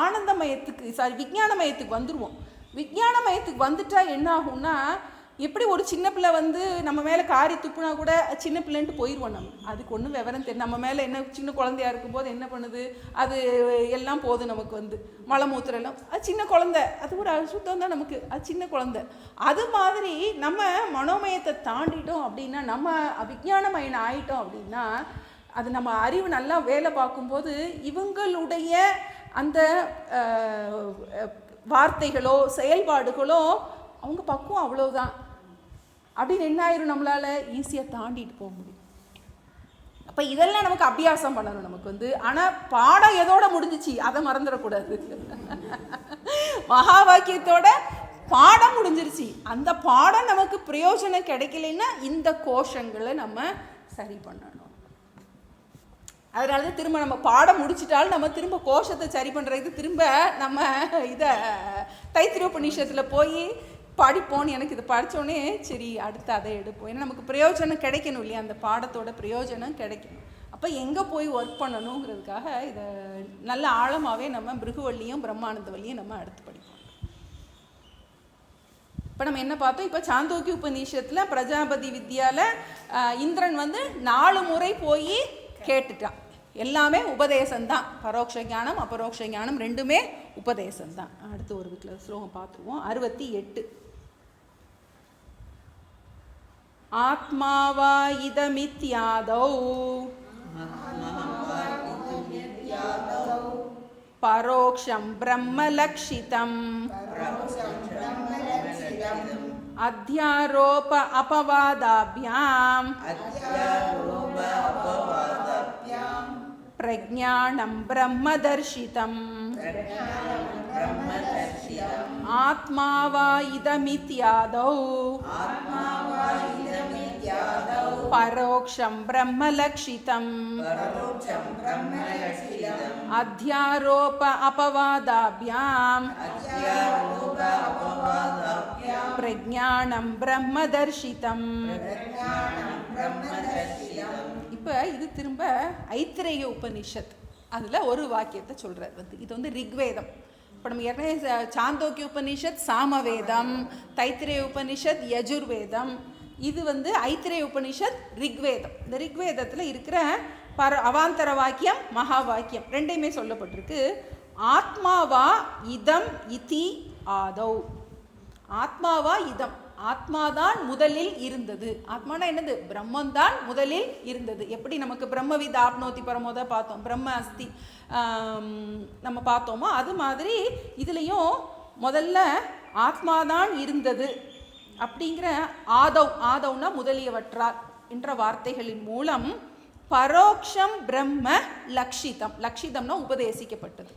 ஆனந்தமயத்துக்கு விஞ்ஞானமயத்துக்கு வந்துடுவோம். விஞ்ஞானமயத்துக்கு வந்துட்டா என்ன ஆகும்னா, எப்படி ஒரு சின்ன பிள்ளை வந்து நம்ம மேலே காரி துப்புனா கூட சின்ன பிள்ளைன்ட்டு போயிடுவோம். அதுக்கு ஒன்றும் விவரம் தெரியும். நம்ம மேலே என்ன சின்ன குழந்தையா இருக்கும்போது என்ன பண்ணுது, அது எல்லாம் போகுது நமக்கு வந்து மலமூத்திரம் எல்லாம், அது சின்ன குழந்தை, அது ஒரு அசுத்தம் தான் நமக்கு, அது சின்ன குழந்தை. அது மாதிரி நம்ம மனோமயத்தை தாண்டிட்டோம் அப்படின்னா, நம்ம விஞ்ஞானமயன் ஆயிட்டோம் அப்படின்னா, அது நம்ம அறிவு நல்லா வேலை பார்க்கும்போது இவங்களுடைய அந்த வார்த்தைகளோ செயல்பாடுகளோ அவங்க பக்குவம் அவ்வளோதான் அப்படின்னு என்ன ஆயிரும், நம்மளால் ஈஸியாக தாண்டிட்டு போக முடியும். அப்போ இதெல்லாம் நமக்கு அபியாசம் பண்ணணும் நமக்கு வந்து. ஆனால் பாடம் எதோட முடிஞ்சிச்சு அதை மறந்துடக்கூடாது. மகா வாக்கியத்தோட பாடம் முடிஞ்சிருச்சு. அந்த பாடம் நமக்கு பிரயோஜனம் கிடைக்கலைன்னா இந்த கோஷங்களை நம்ம சரி பண்ணணும். அதனால தான் திரும்ப நம்ம பாடம் முடிச்சிட்டாலும் நம்ம திரும்ப கோஷத்தை சரி பண்ணுறதுக்கு திரும்ப நம்ம இதை தைத்திரிய உபநிஷத்தில் போய் படிப்போம். எனக்கு இதை படித்தோடனே சரி அடுத்து அதை எடுப்போம். ஏன்னா நமக்கு பிரயோஜனம் கிடைக்கணும் இல்லையா, அந்த பாடத்தோட பிரயோஜனம் கிடைக்கணும். அப்போ எங்கே போய் ஒர்க் பண்ணணுங்கிறதுக்காக இதை நல்ல ஆழமாகவே நம்ம பிருகுவல்லியும் பிரம்மானந்தவல்லியும் நம்ம அடுத்து படிப்போம். இப்போ நம்ம என்ன பார்த்தோம், இப்போ சாந்தோக்கிய உபநிஷத்தில் பிரஜாபதி வித்யாவில் இந்திரன் வந்து 4 முறை போய் கேட்டுட்டான். எல்லாமே உபதேசம்தான், பரோட்ச ஞானம் அபரோக்ஷ ஞானம் ரெண்டுமே உபதேசம்தான். அடுத்து ஒரு வீட்டில் ஸ்லோகம் பார்த்துருவோம். 68 ஆத்மாவா இதமித்யாதௌ பரோக்ஷம் பிரம்மலக்ஷிதம் அத்யாரோப அபவாதாப்யாம் பிரஜ்ஞானம் பிரம்மதர்ஷிதம் ஆத்மாவா இதமித்யாதௌ பரோக்ஷம் பிரம்மலக்ஷிதம் அத்யாரோப அபவாதாப்யாம் பிரஜ்ஞானம் பிரம்மதர்ஷிதம். இப்போ இது திரும்ப ஐத்திரேய உபனிஷத் அதில் ஒரு வாக்கியத்தை சொல்கிறார் வந்து. இது வந்து ரிக்வேதம். இப்போ நம்ம ஏற்கனவே சாந்தோக்கிய உபனிஷத் சாமவேதம், தைத்திரேய உபனிஷத் யஜுர்வேதம், இது வந்து ஐத்திரேய உபனிஷத் ரிக்வேதம். இந்த ரிக்வேதத்தில் இருக்கிற அவாந்தர வாக்கியம் மகா வாக்கியம் ரெண்டையுமே சொல்லப்பட்டிருக்கு. ஆத்மாவா இதம் இதி ஆதௌ. ஆத்மாவா இதம், ஆத்மாதான் முதலில் இருந்தது. ஆத்மானா என்னது, பிரம்மந்தான் முதலில் இருந்தது. எப்படி நமக்கு பிரம்மவித் ஆப்னோதி பரமோத பார்த்தோம், பிரம்ம அஸ்தி நம்ம பார்த்தோமோ அது மாதிரி இதுலேயும் முதல்ல ஆத்மாதான் இருந்தது அப்படிங்கிற ஆதவ், ஆதவ்னா முதலியவற்றார் என்ற வார்த்தைகளின் மூலம் பரோக்ஷம் பிரம்ம லக்ஷிதம், லக்ஷிதம்னா உபதேசிக்கப்பட்டது.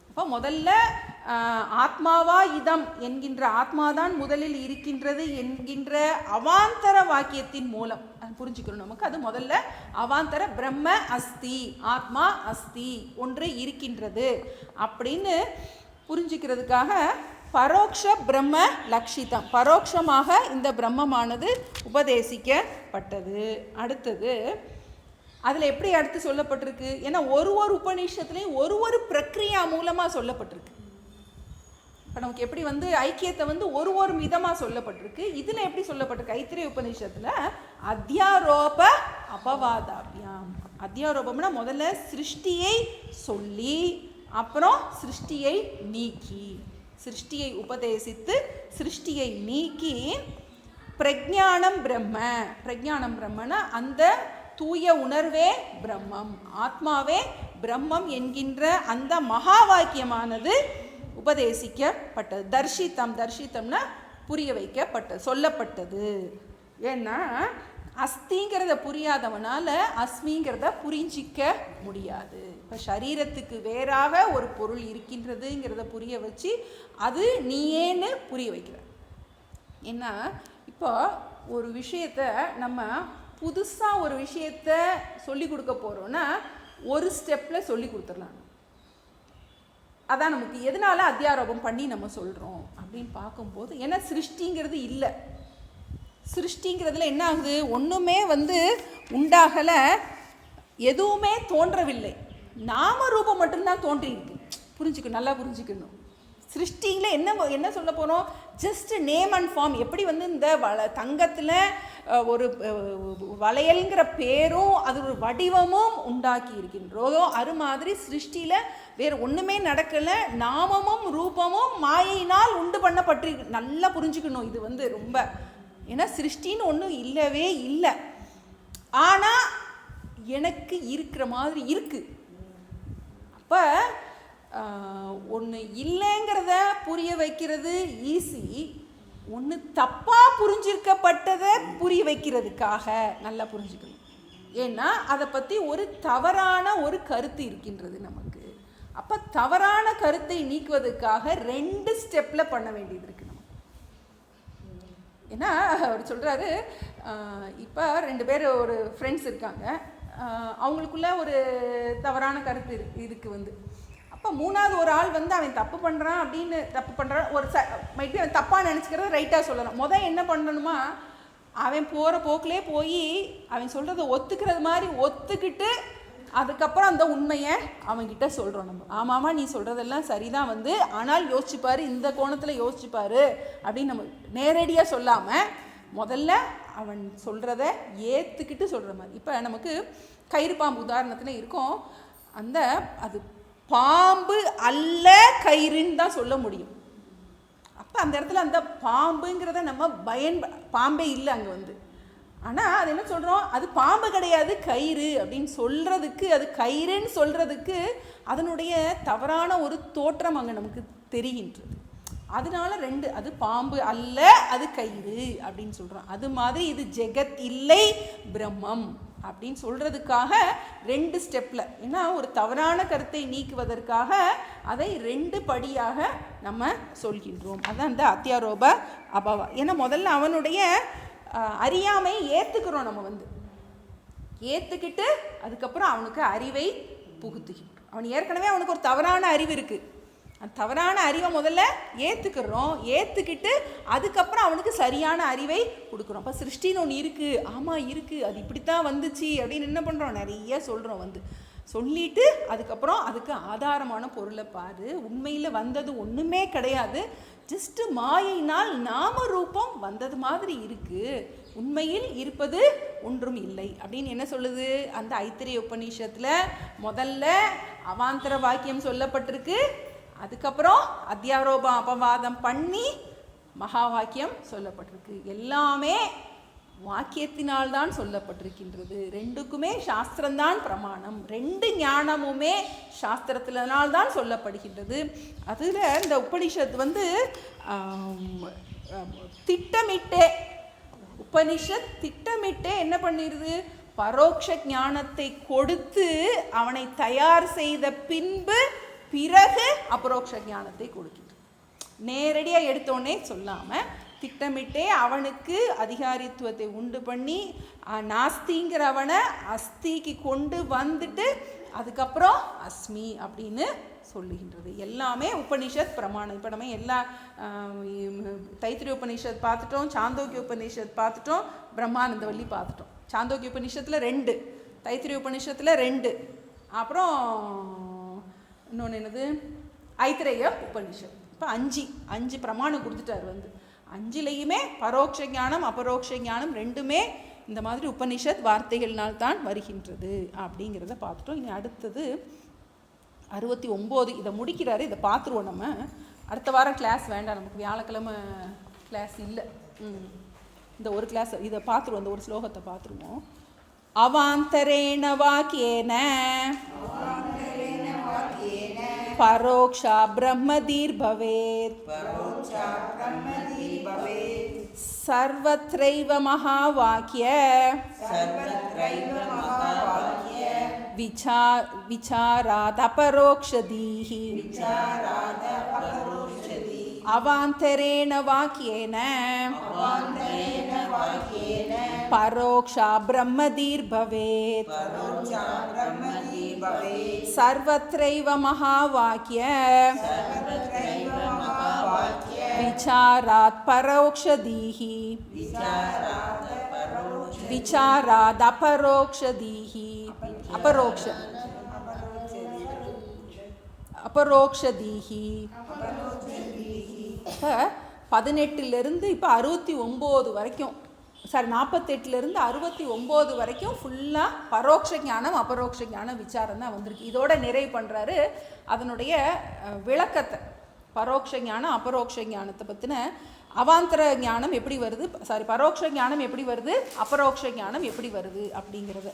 அப்போ முதல்ல ஆத்மாவா இதம் என்கின்ற ஆத்மாதான் முதலில் இருக்கின்றது என்கின்ற அவாந்தர வாக்கியத்தின் மூலம் புரிஞ்சுக்கணும் நமக்கு. அது முதல்ல அவாந்தர பிரம்ம அஸ்தி, ஆத்மா அஸ்தி, ஒன்று இருக்கின்றது அப்படின்னு புரிஞ்சுக்கிறதுக்காக பரோக்ஷ பிரம்ம லக்ஷிதம், பரோட்சமாக இந்த பிரம்மமானது உபதேசிக்கப்பட்டது. அடுத்தது அதில் எப்படி அடுத்து சொல்லப்பட்டிருக்கு, ஏன்னா ஒரு உபநிஷத்துலேயும் ஒரு பிரக்ரியா மூலமாக சொல்லப்பட்டிருக்கு. இப்போ நமக்கு எப்படி வந்து ஐக்கியத்தை வந்து ஒரு விதமாக சொல்லப்பட்டிருக்கு, இதில் எப்படி சொல்லப்பட்டிருக்கு ஐத்திரேய உபநிஷத்தில் அத்தியாரோப அபவாதாபியாம். அத்தியாரோபம்னா முதல்ல சிருஷ்டியை சொல்லி அப்புறம் சிருஷ்டியை நீக்கி, சிருஷ்டியை உபதேசித்து சிருஷ்டியை நீக்கி பிரஜானம் பிரம்ம, பிரஜானம் பிரம்மனா அந்த தூய உணர்வே பிரம்மம், ஆத்மாவே பிரம்மம் என்கின்ற அந்த மகா வாக்கியமானது உபதேசிக்கப்பட்டது. தர்ஷித்தம், தர்ஷித்தம்னா புரிய வைக்கப்பட்டது, சொல்லப்பட்டது. ஏன்னா அஸ்திங்கிறத புரியாதவனால அஸ்மிங்கிறத புரிஞ்சிக்க முடியாது. இப்போ சரீரத்துக்கு வேறாக ஒரு பொருள் இருக்கின்றதுங்கிறத புரிய வச்சு அது நீயேன்னு புரிய வைக்கிற. ஏன்னா இப்போ ஒரு விஷயத்த நம்ம புதுசாக ஒரு விஷயத்த சொல்லி கொடுக்க போகிறோன்னா ஒரு ஸ்டெப்பில் சொல்லி கொடுத்துடலாம். அதான் நமக்கு எதனால அத்தியாரோபம் பண்ணி நம்ம சொல்கிறோம் அப்படின்னு பார்க்கும்போது, ஏன்னா சிருஷ்டிங்கிறது இல்லை. சிருஷ்டிங்கிறதுல என்ன ஆகுது, ஒன்றுமே உண்டாகலை, எதுவுமே தோன்றவில்லை, நாம ரூபம் மட்டும்தான் தோன்றியிருக்கு. புரிஞ்சுக்கணும், நல்லா புரிஞ்சுக்கணும். சிருஷ்டியில் என்ன சொல்ல போகிறோம், ஜஸ்ட் நேம் அண்ட் ஃபார்ம். எப்படி இந்த தங்கத்தில் ஒரு வளையல்ங்கிற பேரும் அது ஒரு வடிவமும் உண்டாக்கி இருக்கின்றோதோ அது மாதிரி சிருஷ்டியில் வேறு ஒன்றுமே நடக்கலை, நாமமும் ரூபமும் மாயினால் உண்டு பண்ணப்பட்டிருக்கு. நல்லா புரிஞ்சுக்கணும் இது ரொம்ப. ஏன்னா சிருஷ்டின்னு ஒன்றும் இல்லவே இல்லை, ஆனால் எனக்கு இருக்கிற மாதிரி இருக்குது. அப்போ ஒன்று இல்லைங்கிறத புரிய வைக்கிறது ஈஸி, ஒன்று தப்பாக புரிஞ்சிருக்கப்பட்டதை புரிய வைக்கிறதுக்காக நல்லா புரிஞ்சுக்கணும். ஏன்னா அதை பற்றி ஒரு தவறான ஒரு கருத்து இருக்கின்றது நமக்கு. அப்போ தவறான கருத்தை நீக்குவதற்காக 2 ஸ்டெப்பில் பண்ண வேண்டியது இருக்குது நமக்கு. ஏன்னா அவர் சொல்கிறாரு, இப்போ 2 பேர் ஒரு ஃப்ரெண்ட்ஸ் இருக்காங்க, அவங்களுக்குள்ள ஒரு தவறான கருத்து இருக்கு. அப்போ 3வது ஒரு ஆள் அவன் தப்பு பண்ணுறான் அப்படின்னு தப்பு பண்ணுறான், ஒரு மைட்டி அவன் தப்பாக நினச்சிக்கிறத ரைட்டாக சொல்லலாம். என்ன பண்ணணுமா, அவன் போகிற போக்கிலே போய் அவன் சொல்கிறத ஒத்துக்கிறது மாதிரி ஒத்துக்கிட்டு அதுக்கப்புறம் அந்த உண்மையை அவன்கிட்ட சொல்கிறோம் நம்ம. ஆமாம்மா நீ சொல்கிறதெல்லாம் சரிதான், ஆனால் யோசிச்சுப்பார், இந்த கோணத்தில் யோசிச்சுப்பார் அப்படின்னு நம்ம நேரடியாக சொல்லாமல் முதல்ல அவன் சொல்கிறத ஏற்றுக்கிட்டு சொல்கிற மாதிரி. இப்போ நமக்கு கயிறு பாம்பு உதாரணத்தில் இருக்கும், அது பாம்பு அல்ல கயிறுன்னு தான் சொல்ல முடியும். அப்போ அந்த இடத்துல அந்த பாம்புங்கிறத நம்ம பாம்பே இல்லை அங்கே ஆனால் அது என்ன சொல்கிறோம், அது பாம்பு கிடையாது கயிறு அப்படின்னு சொல்கிறதுக்கு, அது கயிறுன்னு சொல்கிறதுக்கு அதனுடைய தவறான ஒரு தோற்றம் அங்கே நமக்கு தெரிகின்றது. அதனால 2, அது பாம்பு அல்ல அது கயிறு அப்படின்னு சொல்கிறோம். அது மாதிரி இது ஜெகத் இல்லை பிரம்மம் அப்படின்னு சொல்கிறதுக்காக 2 ஸ்டெப்பில், ஏன்னா ஒரு தவறான கருத்தை நீக்குவதற்காக அதை 2 படியாக நம்ம சொல்கின்றோம். அதுதான் இந்த அத்தியாரோப அபவா. ஏன்னா முதல்ல அவனுடைய அறியாமையை ஏற்றுக்கிறோம் நம்ம, ஏற்றுக்கிட்டு அதுக்கப்புறம் அவனுக்கு அறிவை புகுத்துகின்றோம். அவன் ஏற்கனவே அவனுக்கு ஒரு தவறான அறிவு இருக்குது, அந்த தவறான அறிவை முதல்ல ஏற்றுக்கிறோம், ஏற்றுக்கிட்டு அதுக்கப்புறம் அவனுக்கு சரியான அறிவை கொடுக்குறோம். அப்போ சிருஷ்டின்னு ஒன்று இருக்குது, ஆமாம் இருக்குது, அது இப்படித்தான் வந்துச்சு அப்படின்னு என்ன பண்ணுறோம், நிறைய சொல்கிறோம். சொல்லிட்டு அதுக்கப்புறம் அதுக்கு ஆதாரமான பொருளை பாரு, உண்மையில் வந்தது ஒன்றுமே கிடையாது, ஜஸ்ட்டு மாயினால் நாம ரூபம் வந்தது மாதிரி இருக்குது, உண்மையில் இருப்பது ஒன்றும் இல்லை அப்படின்னு என்ன சொல்லுது அந்த ஐத்திரிய உபநிஷத்தில். முதல்ல அவாந்தர வாக்கியம் சொல்லப்பட்டிருக்கு, அதுக்கப்புறம் அத்தியாரோப அபவாதம் பண்ணி மகா வாக்கியம் சொல்லப்பட்டிருக்கு. எல்லாமே வாக்கியத்தினால்தான் சொல்லப்பட்டிருக்கின்றது. 2க்குமே சாஸ்திரம்தான் பிரமாணம், 2 ஞானமுமே சாஸ்திரத்தினால்தான் சொல்லப்படுகின்றது. அதில் இந்த உபனிஷத் திட்டமிட்டே, உபனிஷத் திட்டமிட்டே என்ன பண்ணிடுது, பரோட்ச ஞானத்தை கொடுத்து அவனை தயார் செய்த பிறகு அபரோக்ஷ ஞானத்தை கொடுக்கின்றது. நேரடியாக எடுத்தோன்னே சொல்லாமல் திட்டமிட்டே அவனுக்கு அதிகாரித்துவத்தை உண்டு பண்ணி நாஸ்திங்கிறவனை அஸ்திக்கு கொண்டு வந்துட்டு அதுக்கப்புறம் அஸ்மி அப்படின்னு சொல்லுகின்றது. எல்லாமே உபனிஷத் பிரமாணம். இப்போ நம்ம எல்லா தைத்திரிய உபனிஷத் பார்த்துட்டோம், சாந்தோக்கிய உபனிஷத் பார்த்துட்டோம், பிரம்மானந்தவல்லி பார்த்துட்டோம். சாந்தோக்கிய உபனிஷத்தில் 2, தைத்திரிய உபனிஷத்தில் 2, அப்புறம் இன்னொன்று என்னது ஐத்திரேய உபனிஷத். இப்போ 5 பிரமாணம் கொடுத்துட்டார். 5லையுமே பரோட்ச ஞானம் அபரோக்ஷ ஞானம் 2மே இந்த மாதிரி உபனிஷத் வார்த்தைகள்னால் தான் வருகின்றது அப்படிங்கிறத பார்த்துட்டோம். இனி அடுத்தது 69, இதை முடிக்கிறாரு, இதை பார்த்துருவோம். நம்ம அடுத்த வாரம் கிளாஸ் வேண்டாம், நமக்கு வியாழக்கிழமை கிளாஸ் இல்லை. இந்த ஒரு கிளாஸ் இதை பார்த்துருவோம், இந்த ஒரு ஸ்லோகத்தை பார்த்துருவோம். அவாந்தரேண வாக்கியேன பரோக்ஷா பிரம்மதீர் பவேத் சர்வத்ரைவ மகாவாக்ய விசாராத் அபரோக்ஷதீஹி அவாந்தரேண வாக்யேன பரோக்ஷா பிரம்மதீர் பவேத் சர்வத்ரைவ மகாவாக்ய விசாராத் பரோக்ஷதீஹி விசாராத் அபரோக்ஷதீஹி அபரோக்ஷதீஹி. இப்போ 18லேருந்து இப்போ 69 வரைக்கும், சாரி 48லேருந்து 69 வரைக்கும் ஃபுல்லாக பரோட்ச ஞானம் அபரோக்ஷ ஞானம் விசாரம் தான் வந்திருக்கு. இதோட நிறைவு பண்ணுறாரு அதனுடைய விளக்கத்தை. பரோட்ச ஞானம் அபரோக்ஷ ஞானத்தை பற்றின அவாந்தர ஞானம் எப்படி வருது, சாரி பரோட்ச ஞானம் எப்படி வருது, அபரோக்ஷ ஞானம் எப்படி வருது அப்படிங்கிறது.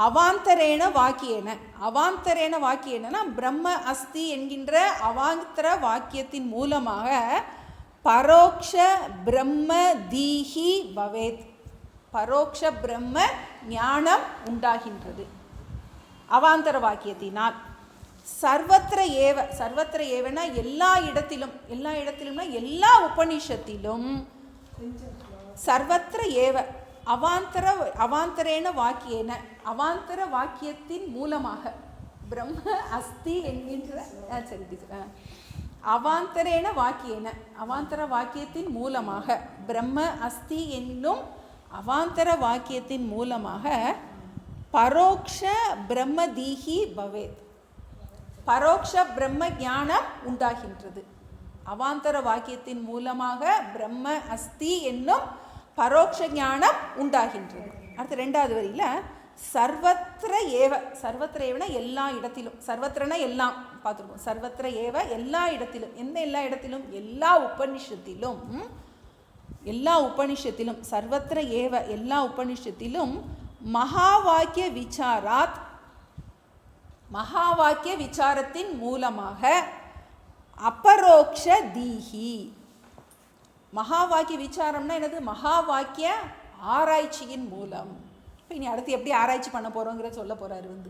அவாந்தரேன வாக்கியேன, அவாந்தரேன வாக்கியேனா பிரம்ம அஸ்தி என்கின்ற அவாந்தர வாக்கியத்தின் மூலமாக பரோக்ஷ பிரம்ம தீஹி பவேத், பரோக்ஷ பிரம்ம ஞானம் உண்டாகின்றது அவாந்தர வாக்கியத்தினால். சர்வத்திர ஏவ, சர்வத்திர ஏவனா எல்லா இடத்திலும், எல்லா இடத்திலும்னா எல்லா உபனிஷத்திலும், சர்வத்திர ஏவ அவாந்தரேன வாக்கியேன, அவாந்தர வாக்கியத்தின் மூலமாக பிரம்ம அஸ்தி என்கின்ற அவாந்தரேன வாக்கியேன, அவாந்தர வாக்கியத்தின் மூலமாக பிரம்ம அஸ்தி என்னும் அவாந்தர வாக்கியத்தின் மூலமாக பரோக்ஷ பிரம்ம தீஹி பவேத், பரோக்ஷ பிரம்ம ஞானம் உண்டாகின்றது. அவாந்தர வாக்கியத்தின் மூலமாக பிரம்ம அஸ்தி என்னும் பரோக்ஷ ஞானம் உண்டாகின்றது. அடுத்த 2வது வரியில் சர்வத்திர ஏவ, சர்வத்திர ஏவனா எல்லா இடத்திலும், சர்வத்திரனா எல்லாம் பார்த்துருக்கோம், சர்வத்திர ஏவ எல்லா இடத்திலும், எந்த எல்லா இடத்திலும், எல்லா உபனிஷத்திலும், எல்லா உபனிஷத்திலும், சர்வத்திர ஏவ எல்லா உபனிஷத்திலும் மகா வாக்கிய விசாராத், மகா வாக்கிய விசாரத்தின் மூலமாக அபரோக்ஷ தீஹி, மகா வாக்கிய விசாரம்னா என்னது, மகா வாக்கிய ஆராய்ச்சியின் மூலம். இப்போ இனி அடுத்து எப்படி ஆராய்ச்சி பண்ண போகிறோங்கிறத சொல்ல போகிறாரு வந்து.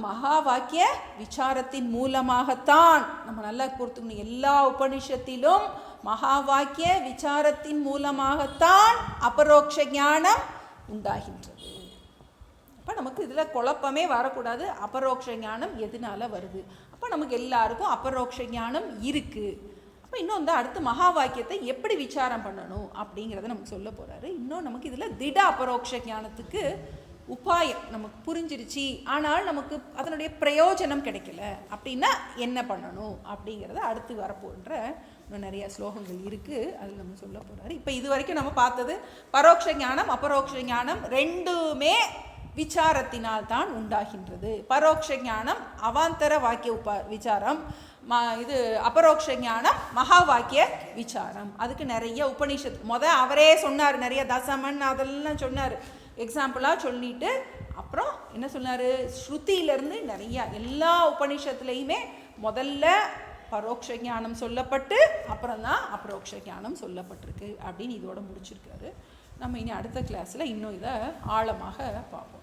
மகா வாக்கிய விசாரத்தின் மூலமாகத்தான், நம்ம நல்லா பொறுத்துக்கணும், எல்லா உபனிஷத்திலும் மகா வாக்கிய விசாரத்தின் மூலமாகத்தான் அபரோக்ஷ ஞானம் உண்டாகின்றது. அப்போ நமக்கு இதில் குழப்பமே வரக்கூடாது. அபரோக்ஷ ஞானம் எதனால வருது, அப்போ நமக்கு எல்லாருக்கும் அபரோக்ஷ ஞானம் இருக்குது. அப்போ இன்னும் வந்து அடுத்து மகா வாக்கியத்தை எப்படி விசாரம் பண்ணணும் அப்படிங்கிறத நமக்கு சொல்ல போகிறாரு. இன்னும் நமக்கு இதில் திட அபரோக்ஷ ஞானத்துக்கு உபாயம் நமக்கு புரிஞ்சிருச்சு, ஆனால் நமக்கு அதனுடைய பிரயோஜனம் கிடைக்கல அப்படின்னா என்ன பண்ணணும் அப்படிங்கிறத அடுத்து வரப்போன்ற இன்னும் நிறைய ஸ்லோகங்கள் இருக்குது, அதில் நம்ம சொல்ல போகிறாரு. இப்போ இது வரைக்கும் நம்ம பார்த்தது பரோக்ஷ ஞானம் அபரோக்ஷ ஞானம் ரெண்டுமே விசாரத்தினால் தான் உண்டாகின்றது. பரோக்ஷ ஞானம் அவாந்தர வாக்கிய விசாரம், இது அபரோக்ஷ ஞானம் மகா வாக்கிய விசாரம். அதுக்கு நிறைய உபனிஷத் அவரே சொன்னார், நிறைய தசமன் அதெல்லாம் சொன்னார், எக்ஸாம்பிளாக சொல்லிட்டு அப்புறம் என்ன சொன்னார், ஸ்ருதியிலேருந்து நிறையா எல்லா உபனிஷத்துலேயுமே முதல்ல பரோக்ஷ ஞானம் சொல்லப்பட்டு அப்புறம் தான் அபரோக்ஷ ஞானம் சொல்லப்பட்டிருக்கு அப்படின்னு இதோட முடிச்சிருக்காரு. நம்ம இனி அடுத்த கிளாஸில் இன்னும் இதை ஆழமாக பார்ப்போம்.